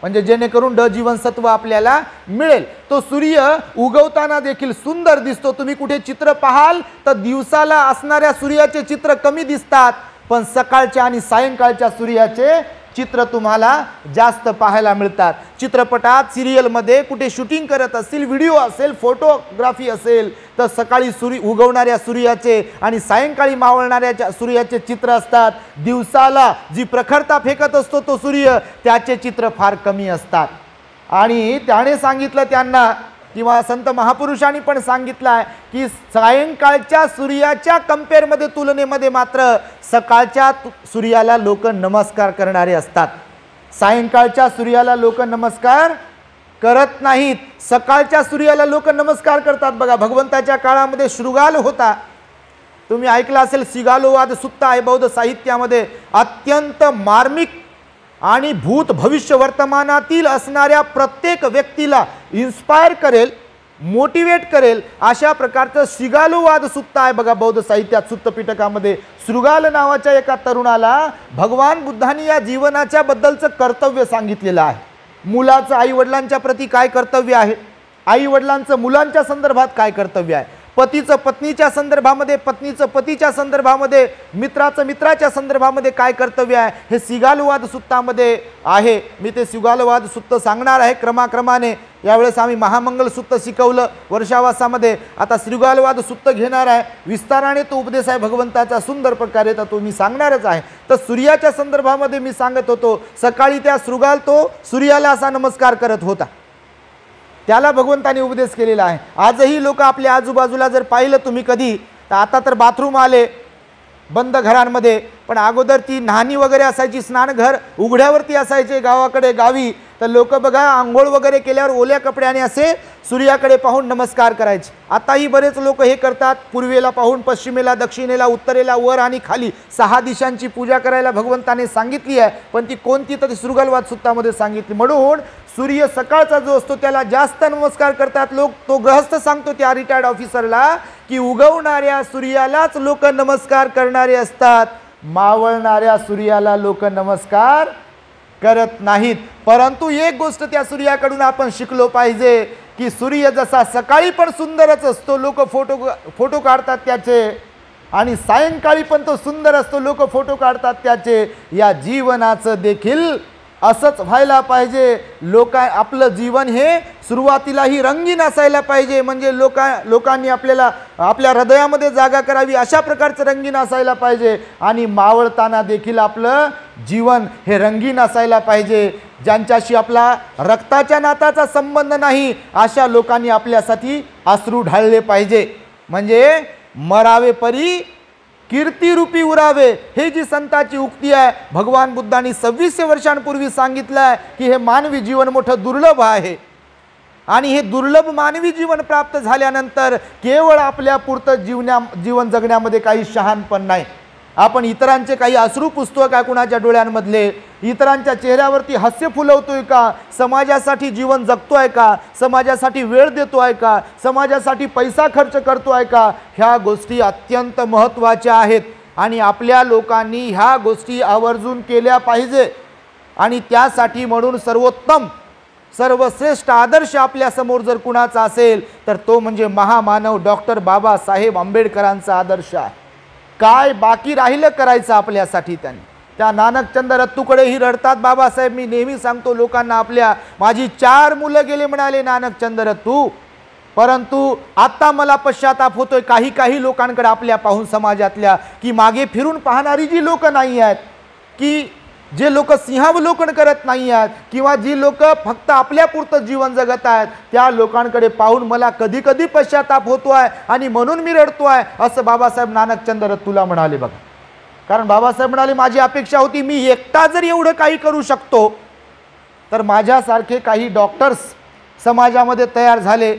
म्हणजे जेणेकरून ड जीवनसत्व आपल्याला मिळेल. तो सूर्य उगवताना देखील सुंदर दिसतो. तुम्ही कुठे चित्र पाहाल तर दिवसाला असणाऱ्या सूर्याचे चित्र कमी दिसतात, पण सकाळच्या आणि सायंकाळच्या सूर्याचे चित्र तुम्हाला जास्त पाहायला मिळतात. चित्रपटात सिरियलमध्ये कुठे शूटिंग करत असतील, व्हिडिओ असेल, फोटोग्राफी असेल, तर सकाळी उगवणाऱ्या सूर्याचे आणि सायंकाळी मावळणाऱ्या सूर्याचे चित्र असतात. दिवसाला जी प्रखरता फेकत असतो तो सूर्य, त्याचे चित्र फार कमी असतात. आणि त्याने सांगितलं त्यांना, किंवा संत महापुरुषांनी पण सांगितलं आहे की सायंकाळच्या सूर्याच्या कंपेअरमध्ये तुलनेमध्ये मात्र सकाळच्या सूर्याला लोक नमस्कार करणारे असतात. सायंकाळच्या सूर्याला लोक नमस्कार करत नाहीत, सकाळच्या सूर्याला लोक नमस्कार करतात. बघा भगवंताच्या काळामध्ये शृगाल होता, तुम्ही ऐकलं असेल. सिगालोवाद सुत्ता आहे बौद्ध साहित्यामध्ये. अत्यंत मार्मिक आणि भूत भविष्य वर्तमानातील असणाऱ्या प्रत्येक व्यक्तीला इन्स्पायर करेल, मोटिवेट करेल अशा प्रकारचं शृगालुवाद सुत्त आहे बघा बौद्ध साहित्यात. सुत्त पिटकामध्ये शृगाल नावाच्या एका तरुणाला भगवान बुद्धांनी या जीवनाच्या बद्दलचं कर्तव्य सांगितलेलं आहे. मुलाचं आई वडिलांच्या प्रती काय कर्तव्य आहे, आई वडिलांचं मुलांच्या संदर्भात काय कर्तव्य आहे, पतीचं पत्नीच्या संदर्भामध्ये, पत्नीचं पतीच्या संदर्भामध्ये, मित्राचं मित्राच्या संदर्भामध्ये काय कर्तव्य आहे, हे शृगालवाद सुत्तामध्ये आहे. मी ते शृगालवाद सुत्त सांगणार आहे क्रमाक्रमाने. यावेळेस आम्ही महामंगल सुत्त शिकवलं वर्षावासामध्ये, आता शृगालवाद सुत्त घेणार आहे. विस्ताराने तो उपदेश आहे भगवंताचा सुंदर प्रकारे, तर तो मी सांगणारच आहे. तर सूर्याच्या संदर्भामध्ये मी सांगत होतो, सकाळी त्या शृगाल तो सूर्याला असा नमस्कार करत होता, त्याला भगवंताने उपदेश केलेला आहे. आजही लोक आपल्या आजूबाजूला जर पाहिलं तुम्ही कधी, तर आता तर बाथरूम आले बंद घरांमध्ये, पण अगोदर ती न्हाणी वगैरे असायची, स्नानघर उघड्यावरती असायचे गावाकडे गावी. तर लोक बघा आंघोळ वगैरे केल्यावर ओल्या कपड्याने असे सूर्याकडे पाहून नमस्कार करायचे. आताही बरेच लोक हे करतात, पूर्वेला पाहून, पश्चिमेला, दक्षिणेला, उत्तरेला, वर आणि खाली 6 दिशांची पूजा करायला भगवंताने सांगितली आहे. पण ती कोणती, तर शृगालवाद सुत्तामध्ये सांगितली. म्हणून सूर्य सकाळचा जो असतो त्याला जास्त नमस्कार करतात लोक. तो गृहस्थ सांगतो त्या रिटायर्ड ऑफिसरला की उगवणाऱ्या सूर्यालाच लोक नमस्कार करणारे असतात, मावळणाऱ्या सूर्याला लोक नमस्कार करत नाहीत. परंतु एक गोष्ट त्या सूर्याकडून आपण शिकलो पाहिजे की सूर्य जसा सकाळी पण सुंदरच असतो, लोक फोटो काढतात त्याचे, आणि सायंकाळी पण तो सुंदर असतो, लोक फोटो काढतात त्याचे. या जीवनाचं देखील असंच व्हायला पाहिजे. आपलं जीवन हे सुरुवातीलाही रंगीन असायला पाहिजे, म्हणजे लोकांनी आपल्याला आपल्या हृदयामध्ये जागा करावी अशा प्रकारचं रंगीन असायला पाहिजे. आणि मावळताना देखील आपलं जीवन हे रंगीन असायला पाहिजे. ज्यांच्याशी आपला रक्ताच्या नाताचा संबंध नाही अशा लोकांनी आपल्यासाठी अश्रू ढाळले पाहिजे. म्हणजे मरावे परी कीर्तिरूपी उरावे, हे जी संताची उक्ती आहे. भगवान बुद्धांनी 2600 वर्षांपूर्वी सांगितलं आहे की हे मानवी जीवन मोठं दुर्लभ आहे, आणि हे दुर्लभ मानवी जीवन प्राप्त झाल्यानंतर केवळ आपल्या पुरतं जीवन जगण्यामध्ये काही शहाणपण नाही. आपण इतरांचे काही अश्रू पुसतोय का, कुणाच्या डोळ्यांमधले इतरांच्या चेहऱ्यावरती हास्य फुलवतोय का, समाजासाठी जीवन जगतोय का, समाजासाठी वेळ देतोय का, समाजासाठी पैसा खर्च करतोय का, ह्या गोष्टी अत्यंत महत्त्वाच्या आहेत. आणि आपल्या लोकांनी ह्या गोष्टी आवर्जून केल्या पाहिजे. आणि त्यासाठी म्हणून सर्वोत्तम सर्वश्रेष्ठ आदर्श आपल्या समोर जर कुणाचा असेल तर तो म्हणजे महामानव डॉक्टर बाबासाहेब आंबेडकरांचा आदर्श आहे. काय बाकी राहिलं करायचं आपल्यासाठी त्यांनी. त्या नानकचंद रत्तूकडेही रडतात बाबासाहेब. मी नेहमी सांगतो लोकांना आपल्या, माझी 4 मुलं गेले म्हणाले नानकचंद रत्तू, परंतु आता मला पश्चाताप होतोय काही लोकांकडे आपल्या पाहून समाजातल्या, की मागे फिरून पाहणारी जी लोक नाही आहेत, की जे लोक सिंहावलोकन करत नाही आहेत, किंवा जी लोक फक्त आपल्यापुरतं जीवन जगत आहेत, त्या लोकांकडे पाहून मला कधी कधी पश्चाताप होतो आहे आणि म्हणून मी रडतो आहे, असं बाबासाहेब नानकचंद रत्तूला म्हणाले बघा. कारण बाबासाहेब म्हणाले माझी अपेक्षा होती मी एकटा जर एवढं काही करू शकतो तर माझ्यासारखे काही डॉक्टर्स समाजामध्ये तयार झाले,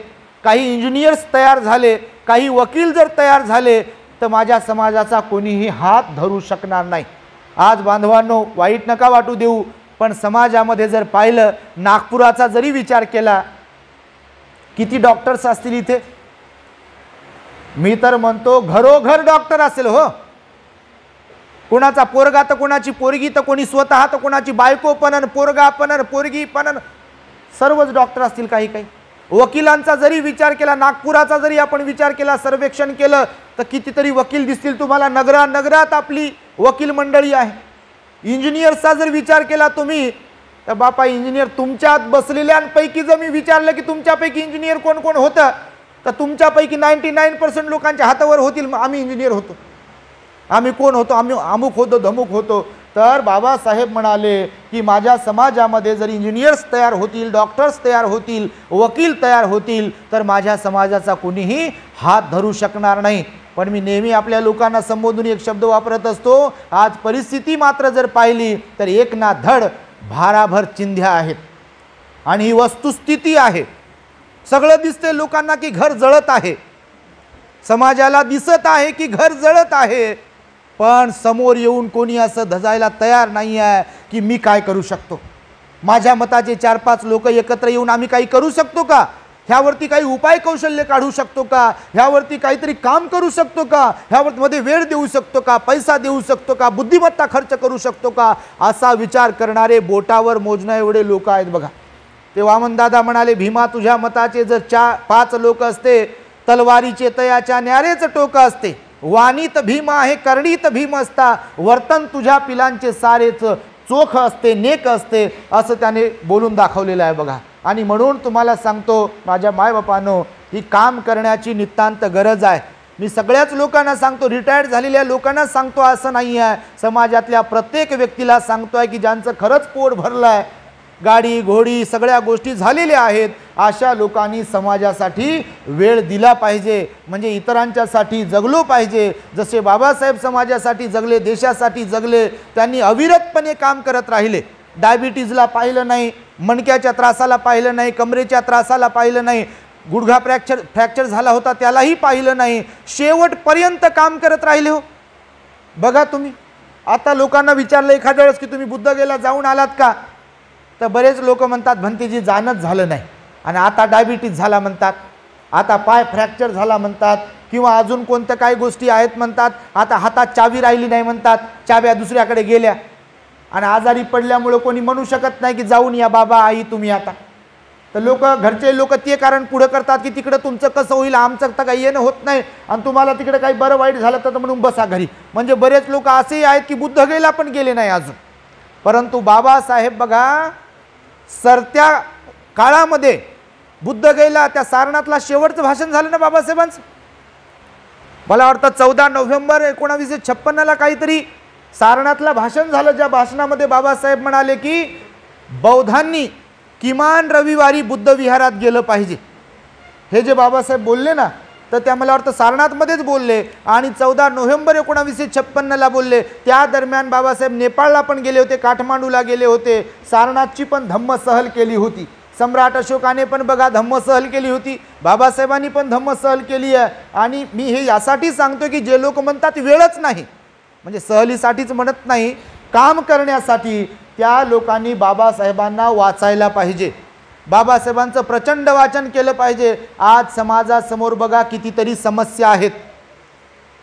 काही इंजिनियर्स तयार झाले, काही वकील जर तयार झाले तर माझ्या समाजाचा कोणीही हात धरू शकणार नाही. आज बांधवांनो वाईट नका वाटू देऊ, पण समाजामध्ये जर पाहिलं, नागपुराचा जरी विचार केला, किती डॉक्टर्स असतील इथे, मी तर म्हणतो घरोघर डॉक्टर असेल हो. कोणाचा पोरगा तर कोणाची पोरगी तर कोणी स्वतः तर कोणाची बायको पण, पोरगा पण, पोरगी पण, सर्वच डॉक्टर असतील. काही वकिलांचा जरी विचार केला, नागपुराचा जरी आपण विचार केला, सर्वेक्षण केलं तर कितीतरी वकील दिसतील तुम्हाला. नगरात आपली वकील मंडळी आहे. इंजिनियर्सचा जर विचार केला तुम्ही तर बापा इंजिनियर तुमच्यात बसलेल्यांपैकी जर मी विचारलं की तुमच्यापैकी इंजिनियर कोण कोण होतं तर तुमच्यापैकी 99% लोकांच्या हातावर होतील आम्ही इंजिनियर होतो, आम्ही कोण होतो, आम्ही अमुक होतो, धमुक होतो. तर बाबासाहेब म्हणाले की माझ्या समाजामध्ये जर इंजिनियर्स तयार होतील, डॉक्टर्स तयार होतील, वकील तयार होतील तर माझ्या समाजाचा कोणीही हात धरू शकणार नाही. पण मी नेहमी आपल्या लोकांना संबोधून एक शब्द वापरत असतो, आज परिस्थिती मात्र जर पाहिली तर एक ना धड भाराभर चिंध्या आहेत. आणि ही वस्तुस्थिती आहे. सगळं दिसते लोकांना की घर जळत आहे, समाजाला दिसत आहे की घर जळत आहे, पण समोर येऊन कोणी असं धजायला तयार नाही आहे की मी काय करू शकतो. माझ्या मताचे 4-5 लोक एकत्र येऊन आम्ही काही करू शकतो का. ह्यावरती काही उपाय कौशल्य काढू शकतो का, ह्यावरती काहीतरी काम करू शकतो का, ह्यामध्ये वेळ देऊ शकतो का, पैसा देऊ शकतो का, बुद्धिमत्ता खर्च करू शकतो का, असा विचार करणारे बोटावर मोजण्या एवढे लोक आहेत बघा. ते वामनदादा म्हणाले, भीमा तुझ्या मताचे जर 5 लोक असते, तलवारीचे तयाच्या न्यारेच टोक असते, वाणीत भीम आहे करणीत भीम असता, वर्तन तुझ्या पिलांचे सारेच चोख असते नेक असते, असं त्याने बोलून दाखवलेलं आहे बघा. आणि म्हणून तुम्हाला सांगतो माझ्या मायबापांनो, ही काम करण्याची नितांत गरज आहे. मी सगळ्याच लोकांना सांगतो, रिटायर्ड झालेल्या लोकांना सांगतो असं नाही आहे, समाजातल्या प्रत्येक व्यक्तीला सांगतो आहे की ज्यांचं खरंच पोट भरलं आहे, गाडी घोडी सगळ्या गोष्टी झालेल्या आहेत, अशा लोकांनी समाजासाठी वेळ दिला पाहिजे. म्हणजे इतरांच्यासाठी जगलो पाहिजे. जसे बाबासाहेब समाजासाठी जगले, देशासाठी जगले, त्यांनी अविरतपणे काम करत राहिले. डायबिटीजला पाहिलं नाही, मणक्याच्या त्रासाला पाहिलं नाही, कमरेच्या त्रासाला पाहिलं नाही, गुडघा फ्रॅक्चर झाला होता त्यालाही पाहिलं नाही, शेवटपर्यंत काम करत राहिले हो. बघा तुम्ही आता लोकांना विचारलं एखाद्या वेळेस की तुम्ही बुद्धगयेला जाऊन आलात का, तर बरेच लोक म्हणतात भंतेजी जाणंच झालं नाही, आणि आता डायबिटीज झाला म्हणतात, आता पाय फ्रॅक्चर झाला म्हणतात, किंवा अजून कोणत्या काही गोष्टी आहेत म्हणतात, आता हातात चावी राहिली नाही म्हणतात, चाव्या दुसऱ्याकडे गेल्या, आणि आजारी पडल्यामुळे कोणी म्हणू शकत नाही की जाऊन या बाबा आई तुम्ही आता. तर लोक घरचे लोक ते कारण पुढे करतात की तिकडे तुमचं कसं होईल, आमचं तर काही येणं होत नाही, आणि तुम्हाला तिकडे काही बरं वाईट झालं तर म्हणून बसा घरी. म्हणजे बरेच लोक असेही आहेत की बुद्धगयेला पण गेले नाही अजून. परंतु बाबासाहेब बघा सरत्या काळामध्ये बुद्धगयेला त्या सारनाथला शेवटचं भाषण झालं ना बाबासाहेबांचं, मला वाटतं 14 नोव्हेंबर 1956 काहीतरी सारनाथला भाषण झालं, ज्या भाषणामध्ये बाबासाहेब म्हणाले की बौद्धांनी किमान रविवारी बुद्ध विहारात गेलं पाहिजे. हे जे बाबासाहेब बोलले ना, तर त्या मला वाटतं सारनाथमध्येच बोलले, आणि 14 नोव्हेंबर 1956 बोलले. त्या दरम्यान बाबासाहेब नेपाळला पण गेले होते, काठमांडूला गेले होते, सारनाथची पण धम्म सहल केली होती. सम्राट अशोकाने पण बघा धम्म सहल केली होती, बाबासाहेबांनी पण धम्म सहल केली आहे. आणि मी हे यासाठी सांगतो की जे लोक म्हणतात वेळच नाही, म्हणजे सहलीसाठीच म्हणत नाही, काम करण्यासाठी त्या लोकांनी बाबासाहेबांना वाचायला पाहिजे, बाबासाहेबांचं प्रचंड वाचन केलं पाहिजे. आज समाजासमोर बघा कितीतरी समस्या आहेत,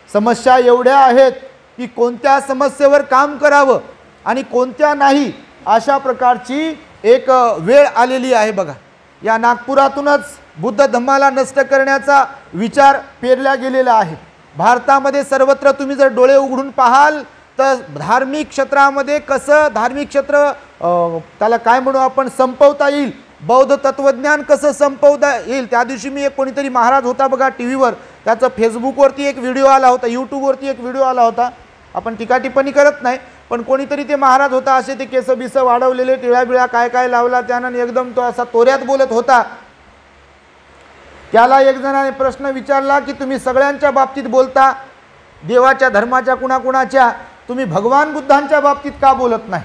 समस्या एवढ्या आहेत की कोणत्या समस्येवर काम करावं आणि कोणत्या नाही, अशा प्रकारची एक वेळ आलेली आहे बघा. या नागपुरातूनच बुद्ध धम्माला नष्ट करण्याचा विचार पेरला गेलेला आहे. भारतामध्ये सर्वत्र तुम्ही जर डोळे उघडून पाहाल तर धार्मिक क्षेत्रामध्ये कसं धार्मिक क्षेत्र त्याला काय म्हणू आपण संपवता येईल, बौद्ध तत्वज्ञान कसं संपवता येईल. त्या दिवशी मी एक कोणीतरी महाराज होता बघा टीव्हीवर, त्याचा फेसबुकवरती एक व्हिडिओ आला होता, यूट्यूबवरती एक व्हिडिओ आला होता, आपण टीका टिप्पणी करत नाही, पण कोणीतरी ते महाराज होता, असे ते केस बिस वाढवलेले, टिळा बिळा काय काय लावला त्यानं, एकदम तो असा तोऱ्यात बोलत होता. त्याला एक जणाने प्रश्न विचारला की तुम्ही सगळ्यांच्या बाबतीत बोलता, देवाच्या धर्माच्या कुणाकुणाच्या, तुम्ही भगवान बुद्धांच्या बाबतीत का बोलत नाही.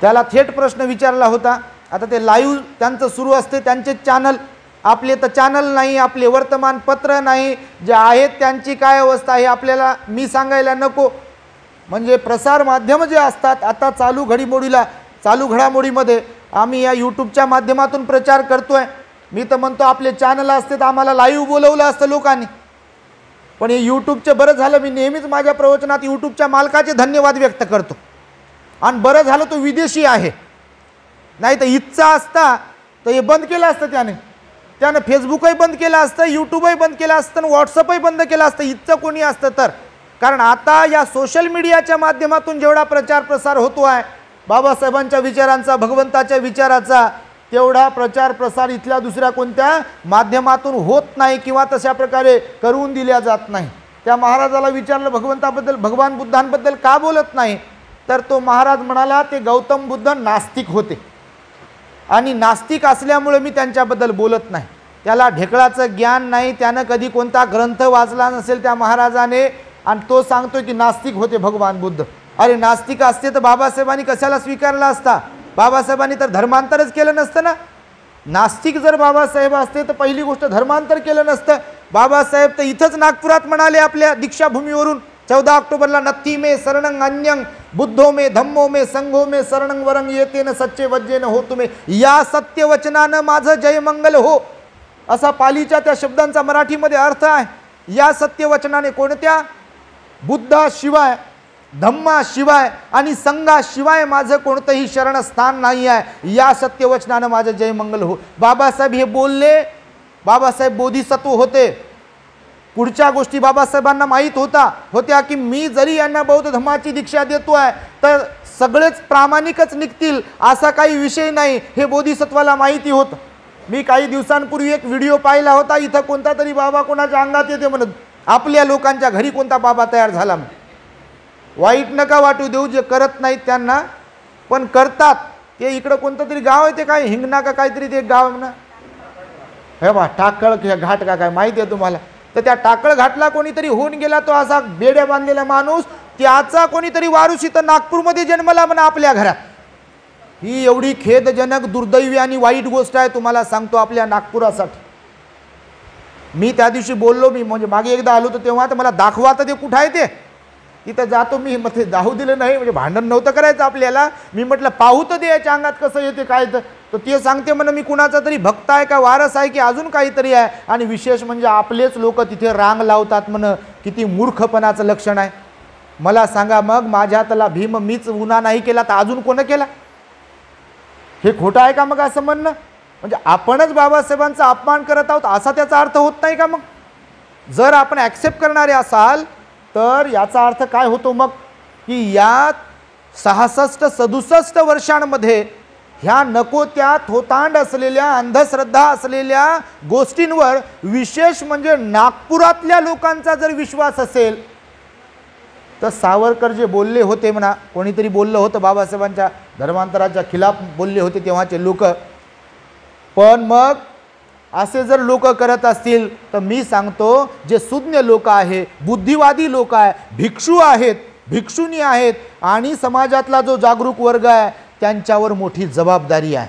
त्याला थेट प्रश्न विचारला होता. आता ते लाईव्ह त्यांचं सुरू असते, त्यांचे चॅनल, आपले तर चॅनल नाही, आपले वर्तमानपत्र नाही, जे आहेत त्यांची काय अवस्था आहे आपल्याला मी सांगायला नको. म्हणजे प्रसार माध्यम जे असतात, आता चालू घडामोडीमध्ये आम्ही या यूट्यूबच्या माध्यमातून प्रचार करतोय. मी तर म्हणतो आपले चॅनल असते तर आम्हाला लाईव्ह बोलवलं असतं लोकांनी, पण हे यूट्यूबचे बरं झालं. मी नेहमीच माझ्या प्रवचनात यूट्यूबच्या मालकाचे धन्यवाद व्यक्त करतो, आणि बरं झालं तो विदेशी आहे, नाही तर इच्छा असता तर हे बंद केलं असतं त्यानं फेसबुकही बंद केलं असतं, यूट्यूबही बंद केलं असतं, आणि व्हॉट्सअपही बंद केलं असतं इच्छा कोणी असतं तर. कारण आता या सोशल मीडियाच्या माध्यमातून जेवढा प्रचार प्रसार होतो आहे बाबासाहेबांच्या विचारांचा, भगवंताच्या विचाराचा, तेवढा प्रचार प्रसार इथल्या दुसऱ्या कोणत्या माध्यमातून होत नाही, किंवा तशा प्रकारे करून दिल्या जात नाही. त्या महाराजाला विचारलं भगवंताबद्दल, भगवान बुद्धांबद्दल का बोलत नाही, तर तो महाराज म्हणाला ते गौतम बुद्ध नास्तिक होते, आणि नास्तिक असल्यामुळे मी त्यांच्याबद्दल बोलत नाही. त्याला ढेकळाचं ज्ञान नाही, त्यानं कधी कोणता ग्रंथ वाचला नसेल त्या महाराजाने, आणि तो सांगतो की नास्तिक होते भगवान बुद्ध. अरे नास्तिक असते तर बाबासाहेबांनी कशाला स्वीकारला असता, बाबासाहेबांनी तर धर्मांतरच केलं नसतं ना. नास्तिक जर बाबासाहेब असते तर पहिली गोष्ट धर्मांतर केलं नसतं. बाबासाहेब तर इथंच नागपुरात म्हणाले आपल्या दीक्षाभूमीवरून 14 ऑक्टोबरला नत्थी में शरणं अन्यं बुद्धो में धम्मो में संघो में शरणं वरं येतेन सच्चे वज्जेन हो तुम्ही, या सत्यवचनानं माझं जय मंगल हो, असा पालीच्या त्या शब्दांचा मराठीमध्ये अर्थ आहे. या सत्यवचनाने कोणत्या? बुद्धाशिवाय, धम्माशिवाय आणि संघाशिवाय माझं कोणतंही शरणस्थान नाही आहे. या सत्यवचनानं माझं जय मंगल हो. बाबासाहेब हे बोलले. बाबासाहेब बोधिसत्व होते. पुढच्या गोष्टी बाबासाहेबांना माहीत होत्या की मी जरी यांना बौद्ध धर्माची दीक्षा देतोय तर सगळेच प्रामाणिकच निघतील असा काही विषय नाही, हे बोधिसत्वाला माहिती होतं. मी काही दिवसांपूर्वी एक व्हिडिओ पाहिला होता. इथं कोणता तरी बाबा कोणाच्या अंगात येते म्हणत, आपल्या लोकांच्या घरी कोणता बाबा तयार झाला. वाईट नका वाटू देऊ जे करत नाहीत त्यांना, पण करतात ते. इकडं कोणतं तरी गाव आहे, ते काय हिंगणा का काहीतरी ते गाव म्हणा, हे बा टाकळ घाट का काय माहिती आहे तुम्हाला. तर त्या टाकळ घाटला कोणीतरी होऊन गेला, तो असा बेड्या बांधलेला माणूस, त्याचा कोणीतरी वारुस इथं नागपूरमध्ये जन्मला म्हणा आपल्या घरात. ही एवढी खेदजनक, दुर्दैवी आणि वाईट गोष्ट आहे तुम्हाला सांगतो आपल्या नागपुरासाठी. मी त्या दिवशी बोललो, मी म्हणजे मागे एकदा आलो तर तेव्हा तर मला दाखवा तर ते कुठं आहे ते. तिथं जातो मी, मग ते जाऊ दिलं नाही, म्हणजे भांडण नव्हतं करायचं आपल्याला. मी म्हटलं पाहू तर दे याच्या अंगात कसं येते काय. तर ते सांगते म्हणून मी कुणाचा तरी भक्त आहे का वारस आहे की अजून काहीतरी आहे. आणि विशेष म्हणजे आपलेच लोक तिथे रांग लावतात म्हणून. किती मूर्खपणाचं लक्षण आहे. मला सांगा मग, माझ्यातला भीम मीच उन्हा नाही केला तर अजून कोण केला? हे खोटं आहे का मग असं म्हणणं? म्हणजे आपणच बाबासाहेबांचा अपमान करत आहोत असा त्याचा अर्थ होत नाही का? मग जर आपण ॲक्सेप्ट करणारे असाल तर याचा अर्थ काय होतो मग, की या 66-67 वर्षांमध्ये ह्या नको त्या थोतांड असलेल्या, अंधश्रद्धा असलेल्या गोष्टींवर, विशेष म्हणजे नागपुरातल्या लोकांचा जर विश्वास असेल तर सावरकर जे बोलले होते म्हणा, कोणीतरी बोललं होतं बाबासाहेबांच्या धर्मांतराच्या खिलाफ बोलले होते तेव्हाचे लोक. पण मग असे जर लोक करत असतील तर मी सांगतो, जे सुज्ञ लोक आहे, बुद्धिवादी लोक आहे, भिक्षू आहेत, भिक्षुणी आहेत आणि समाजातला जो जागरूक वर्ग आहे त्यांच्यावर मोठी जबाबदारी आहे.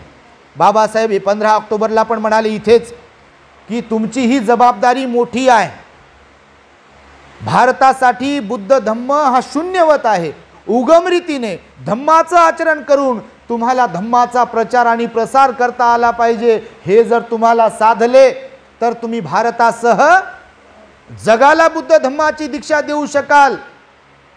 बाबासाहेब 15 ऑक्टोबरला पण म्हणाले इथेच की तुमची ही जबाबदारी मोठी आहे. भारतासाठी बुद्ध धम्म हा शून्यवत आहे. उगम रीतीने धम्माचं आचरण करून तुम्हाला धम्माचा प्रचार आणि प्रसार करता आला पाहिजे. हे जर तुम्हाला साधले तर तुम्ही भारतासह जगाला बुद्ध धम्माची दीक्षा देऊ शकाल.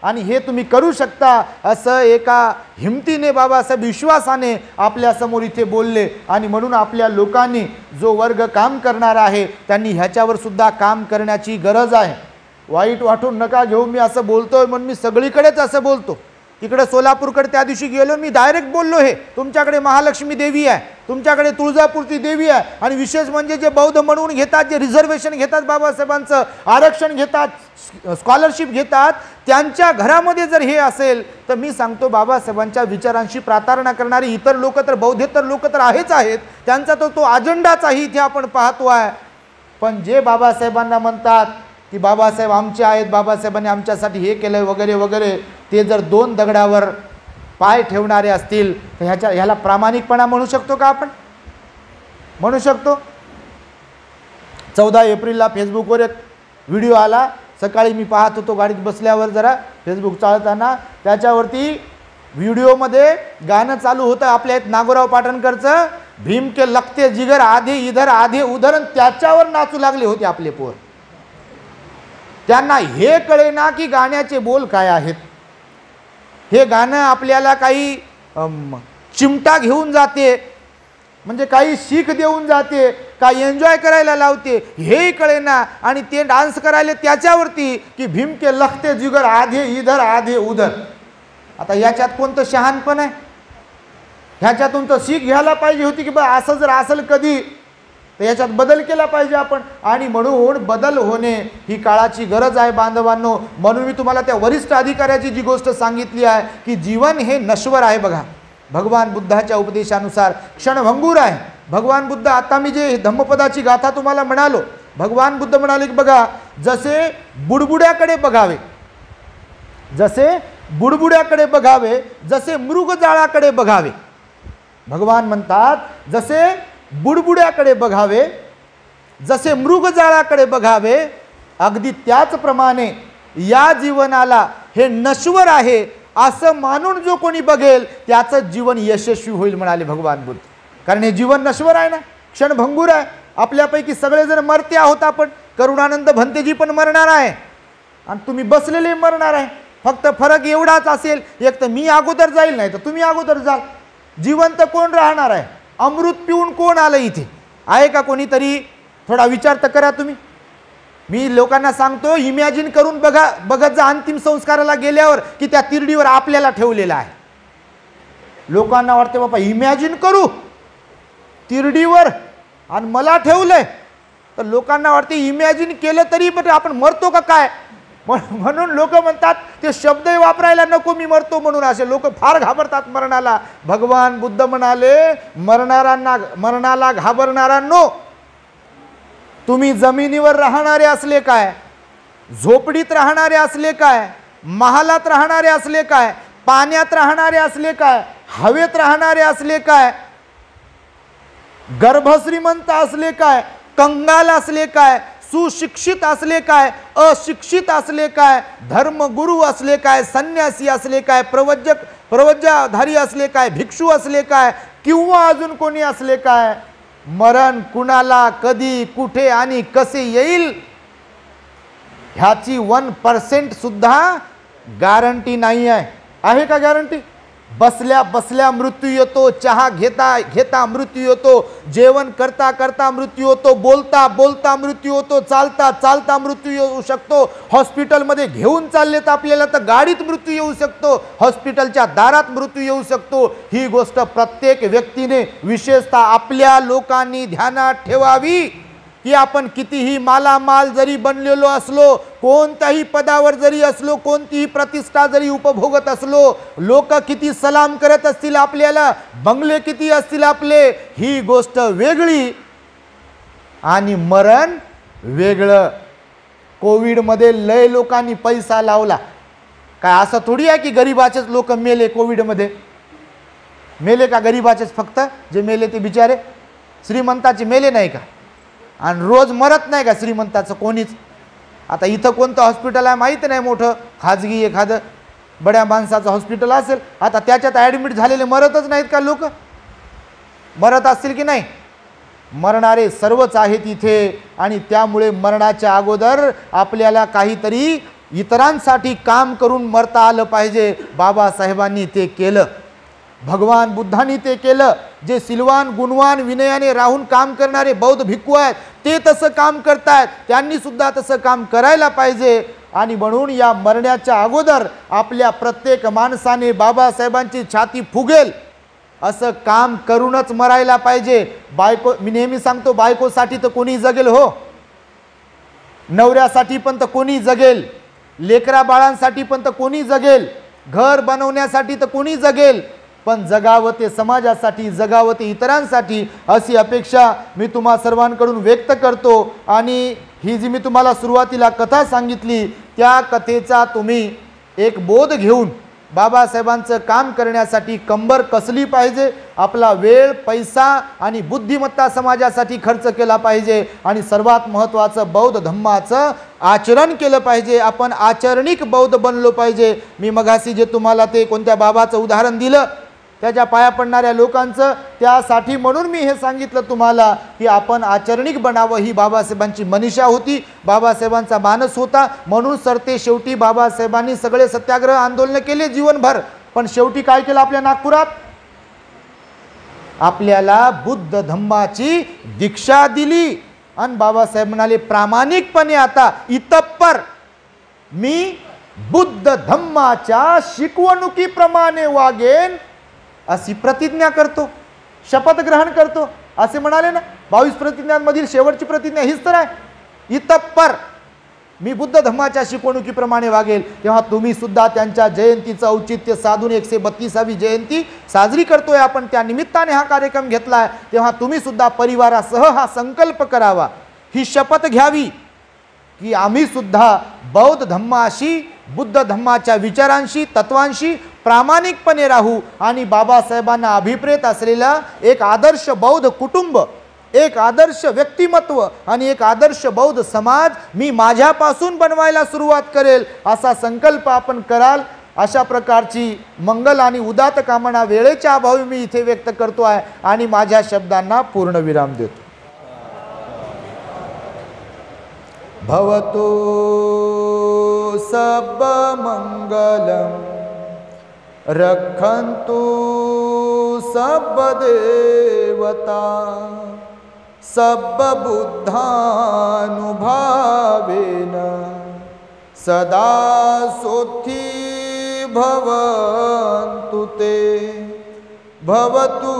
आणि हे तुम्ही करू शकता असं एका हिमतीने बाबासाहेब विश्वासाने आपल्या समोर इथे बोलले. आणि म्हणून आपल्या लोकांनी, जो वर्ग काम करणार आहे त्यांनी ह्याच्यावर सुद्धा काम करण्याची गरज आहे. वाईट वाटून नका घेऊ, मी असं बोलतोय म्हणून मी सगळीकडेच असं बोलतो. तिकडे सोलापूरकडे त्या दिवशी गेलो, मी डायरेक्ट बोललो, हे तुमच्याकडे महालक्ष्मी देवी आहे, तुमच्याकडे तुळजापूरची देवी आहे. आणि विशेष म्हणजे जे बौद्ध म्हणून घेतात, जे रिझर्वेशन घेतात, बाबासाहेबांचं आरक्षण घेतात, स्कॉलरशिप घेतात, त्यांच्या घरामध्ये जर हे असेल तर मी सांगतो बाबासाहेबांच्या विचारांशी प्रार्थना करणारी इतर लोक तर, बौद्धेतर लोक तर आहेच आहेत, त्यांचा तो अजेंडाचाही इथे आपण पाहतो आहे. पण जे बाबासाहेबांना म्हणतात की बाबासाहेब आमचे आहेत, बाबासाहेबांनी आमच्यासाठी हे केलं वगैरे वगैरे, ते जर 2 दगडावर पाय ठेवणारे असतील तर ह्याला प्रामाणिकपणा म्हणू शकतो का आपण? म्हणू शकतो? 14 एप्रिलला फेसबुकवर एक व्हिडिओ आला. सकाळी मी पाहत होतो गाडीत बसल्यावर जरा फेसबुक चालताना, त्याच्यावरती व्हिडिओमध्ये गाणं चालू होतं आपल्या नागोराव पाटणकरचं, भीम के लगते जिगर आधे इधर आधे उधर, त्याच्यावर नाचू लागले होते आपले पोर. त्यांना हे कळेना की गाण्याचे बोल काय आहेत. हे गाणं आपल्याला काही चिमटा घेऊन जाते, म्हणजे काही शीख देऊन जाते, काही एन्जॉय करायला लावते, हेही कळेना. आणि ते डान्स करायला त्याच्यावरती की भीम के लगते जिगर आधे इधर आधे उधर. आता याच्यात कोणतं शहाणपण आहे? ह्याच्यातून तर शीख घ्यायला पाहिजे होती की बा असं जर असेल कधी तर याच्यात बदल केला पाहिजे आपण. आणि म्हणून बदल होणे ही काळाची गरज आहे बांधवांनो. म्हणून मी तुम्हाला त्या वरिष्ठ अधिकाऱ्याची जी गोष्ट सांगितली आहे की जीवन हे नश्वर आहे. बघा, भगवान बुद्धाच्या उपदेशानुसार क्षणभंगूर आहे. भगवान बुद्ध, आता मी जे धम्मपदाची गाथा तुम्हाला म्हणालो, भगवान बुद्ध म्हणाले की बघा, जसे बुडबुड्याकडे बघावे, जसे बुडबुड्याकडे बघावे, जसे मृगजाळाकडे बघावे. भगवान म्हणतात जसे बुडबुड्याकडे बघावे, जसे मृगजाळाकडे बघावे, अगदी त्याचप्रमाणे या जीवनाला हे नश्वर आहे असं मानून जो कोणी बघेल त्याचं जीवन यशस्वी होईल म्हणाले भगवान बुद्ध. कारण हे जीवन नश्वर आहे ना, क्षणभंगूर आहे. आपल्यापैकी सगळेजण मरते आहोत. आपण करुणानंद भंतेजी पण मरणार आहे आणि तुम्ही बसलेले मरणार आहे. फक्त फरक एवढाच असेल, एक तर मी अगोदर जाईल, नाही तर तुम्ही अगोदर जाल. जिवंत कोण राहणार आहे? अमृत पिऊन कोण आलं इथे? आहे का कोणीतरी? थोडा विचार तर करा तुम्ही. मी लोकांना सांगतो, इमॅजिन करून बघत जा अंतिम संस्काराला गेल्यावर की त्या तिरडीवर आपल्याला ठेवलेलं आहे. लोकांना वाटते बाबा इमॅजिन करू तिरडीवर आणि मला ठेवलंय, तर लोकांना वाटते इमॅजिन केलं तरी पण आपण मरतो का काय. म्हणून लोक म्हणतात ते शब्दही वापरायला नको, मी मरतो म्हणून. असे लोक फार घाबरतात मरणाला. भगवान बुद्ध म्हणाले, मरणाला घाबरणाऱ्यांनो, तुम्ही जमिनीवर राहणारे असले काय, झोपडीत राहणारे असले काय, महालात राहणारे असले काय, पाण्यात राहणारे असले काय, हवेत राहणारे असले काय, गर्भश्रीमंत असले काय, कंगाल असले काय, सुशिक्षित असले काय, अशिक्षित असले काय, धर्मगुरू असले काय, संन्यासी असले काय, प्रवज्याधारी असले काय, भिक्षू असले काय, किंवा अजून कोणी असले काय, मरण कुणाला कधी कुठे आणि कसे येईल ह्याची 1% सुद्धा गॅरंटी नाही आहे. आहे का गॅरंटी? बसल्या बसल्या मृत्यू येतो, चहा घेता घेता मृत्यू येतो, जेवण करता करता मृत्यू होतो, बोलता बोलता मृत्यू होतो, चालता चालता मृत्यू येऊ शकतो, हॉस्पिटलमध्ये घेऊन चाललेत आपल्याला तर गाडीत मृत्यू येऊ शकतो, हॉस्पिटलच्या दारात मृत्यू येऊ शकतो. ही गोष्ट प्रत्येक व्यक्तीने, विशेषतः आपल्या लोकांनी ध्यानात ठेवावी की आपण कितीही मालामाल जरी बनलेलो असलो, कोणत्याही पदावर जरी असलो, कोणतीही प्रतिष्ठा जरी उपभोगत असलो, लोक किती सलाम करत असतील आपल्याला, बंगले किती असतील आपले, ही गोष्ट वेगळी आणि मरण वेगळं. कोविडमध्ये लय लोकांनी पैसा लावला. काय असं थोडी आहे की गरीबाचेच लोक मेले? कोविडमध्ये मेले का गरीबाचेच फक्त? जे मेले ते बिचारे श्रीमंताचे मेले नाही का? आणि रोज मरत नाही का श्रीमंताचं कोणीच? आता इथं कोणतं हॉस्पिटल आहे माहीत नाही, मोठं खाजगी एखादं बड्या माणसाचं हॉस्पिटल असेल, आता त्याच्यात ॲडमिट झालेले मरतच नाहीत का लोक? मरत असतील की नाही? मरणारे सर्वच आहेत इथे. आणि त्यामुळे मरणाच्या अगोदर आपल्याला काहीतरी इतरांसाठी काम करून मरता आलं पाहिजे. बाबासाहेबांनी ते केलं, भगवान बुद्धांनी ते केलं. जे सिलवान गुणवान विनयाने राहून काम करणारे बौद्ध भिक्खू आहेत ते तसं काम करतायत, त्यांनी सुद्धा तसं काम करायला पाहिजे. आणि म्हणून या मरण्याच्या अगोदर आपल्या प्रत्येक माणसाने बाबासाहेबांची छाती फुगेल असं काम करूनच मरायला पाहिजे. बायको, मी नेहमी सांगतो, बायकोसाठी तर कोणी जगेल हो, नवऱ्यासाठी पण तर कोणी जगेल, लेकरा बाळांसाठी पण तर कोणी जगेल, घर बनवण्यासाठी तर कोणी जगेल, पण जगावं ते समाजासाठी, जगावं ते इतरांसाठी अशी अपेक्षा मी तुम्हा सर्वांकडून व्यक्त करतो. आणि ही जी मी तुम्हाला सुरुवातीला कथा सांगितली त्या कथेचा तुम्ही एक बोध घेऊन बाबासाहेबांचं काम करण्यासाठी कंबर कसली पाहिजे, आपला वेळ, पैसा आणि बुद्धिमत्ता समाजासाठी खर्च केला पाहिजे. आणि सर्वात महत्त्वाचं बौद्ध धम्माचं आचरण केलं पाहिजे. आपण आचरणिक बौद्ध बनलो पाहिजे. मी मगाशी जे तुम्हाला ते कोणत्या बाबाचं उदाहरण दिलं त्याच्या पाया पडणाऱ्या लोकांचं, त्यासाठी म्हणून मी हे सांगितलं तुम्हाला की आपण आचरणिक बनावं. ही बाबासाहेबांची मनीषा होती, बाबासाहेबांचा मानस होता. म्हणून सरते शेवटी बाबासाहेबांनी सगळे सत्याग्रह आंदोलन केले जीवनभर, पण शेवटी काय केलं आपल्या नागपुरात? आपल्याला बुद्ध धम्माची दीक्षा दिली. आणि बाबासाहेब म्हणाले, प्रामाणिकपणे आता इतप्पर मी बुद्ध धम्माच्या शिकवणुकीप्रमाणे वागेन अशी प्रतिज्ञा करतो, शपथ ग्रहण करतो, असे म्हणाले ना. 22 प्रतिज्ञांमधील शेवटची प्रतिज्ञा हीच तर आहे, इतप्पर मी बुद्ध धम्माच्या शिकवणुकीप्रमाणे वागेल. तेव्हा तुम्ही सुद्धा त्यांच्या जयंतीचं औचित्य साधून 132वी जयंती साजरी करतोय आपण, त्या निमित्ताने हा कार्यक्रम घेतला आहे. तेव्हा तुम्ही सुद्धा परिवारासह हा संकल्प करावा, ही शपथ घ्यावी की आम्ही सुद्धा बौद्ध धम्माशी, बुद्ध धम्माच्या विचारांशी, तत्वांशी प्रामाणिकपणे राहू आणि बाबासाहेबांना अभिप्रेत असलेला एक आदर्श बौद्ध कुटुंब एक आदर्श व्यक्तिमत्व आणि एक आदर्श बौद्ध समाज मी माझ्यापासून बनवायला सुरुवात करेल असा संकल्प आपण कराल। अशा प्रकारची मंगल आणि उदात्त कामना वेळेच्या अभावी मी इथे व्यक्त करतो आहे आणि माझ्या शब्दांना पूर्णविराम देतो। भवतु सब मंगलम रक्षन्तु सब देवता सब बुद्धानुभावेन सदा सोथि भवन्तु ते। भवतु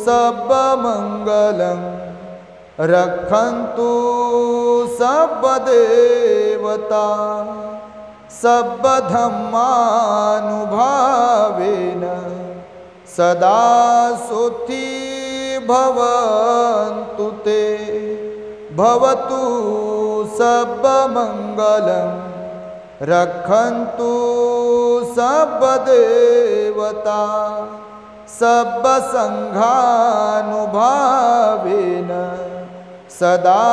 सब मंगलम रक्षन्तु सब देवता सब धम्मानुभावेन सदा सोथि भवन्तु ते। भवतु सब मंगलम रक्षन्तु सब देवता सब संघानुभावेन सदा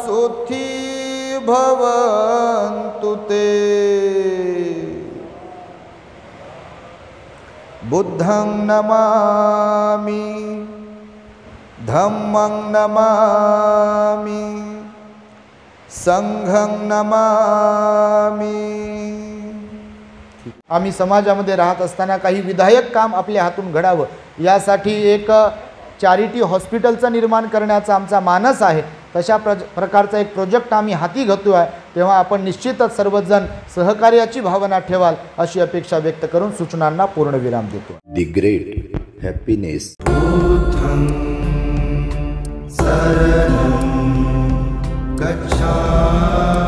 सोथि भवन्तु ते। बुद्धं नमामि धम्मं नमामि संघं नमामि। आम्ही समाजामध्ये राहत असताना काही विधायक काम आपल्या हातून घडावं यासाठी एक चॅरिटी हॉस्पिटलचं निर्माण करण्याचा आमचा मानस आहे। तशा प्रकारचा एक प्रोजेक्ट आम्ही हाती घेतो आहे, तेव्हा आपण निश्चितच सर्वजण सहकार्याची भावना ठेवाल अशी अपेक्षा व्यक्त करून सूचनांना पूर्णविराम देतो। The great happiness. बुद्धं शरणं गच्छामि।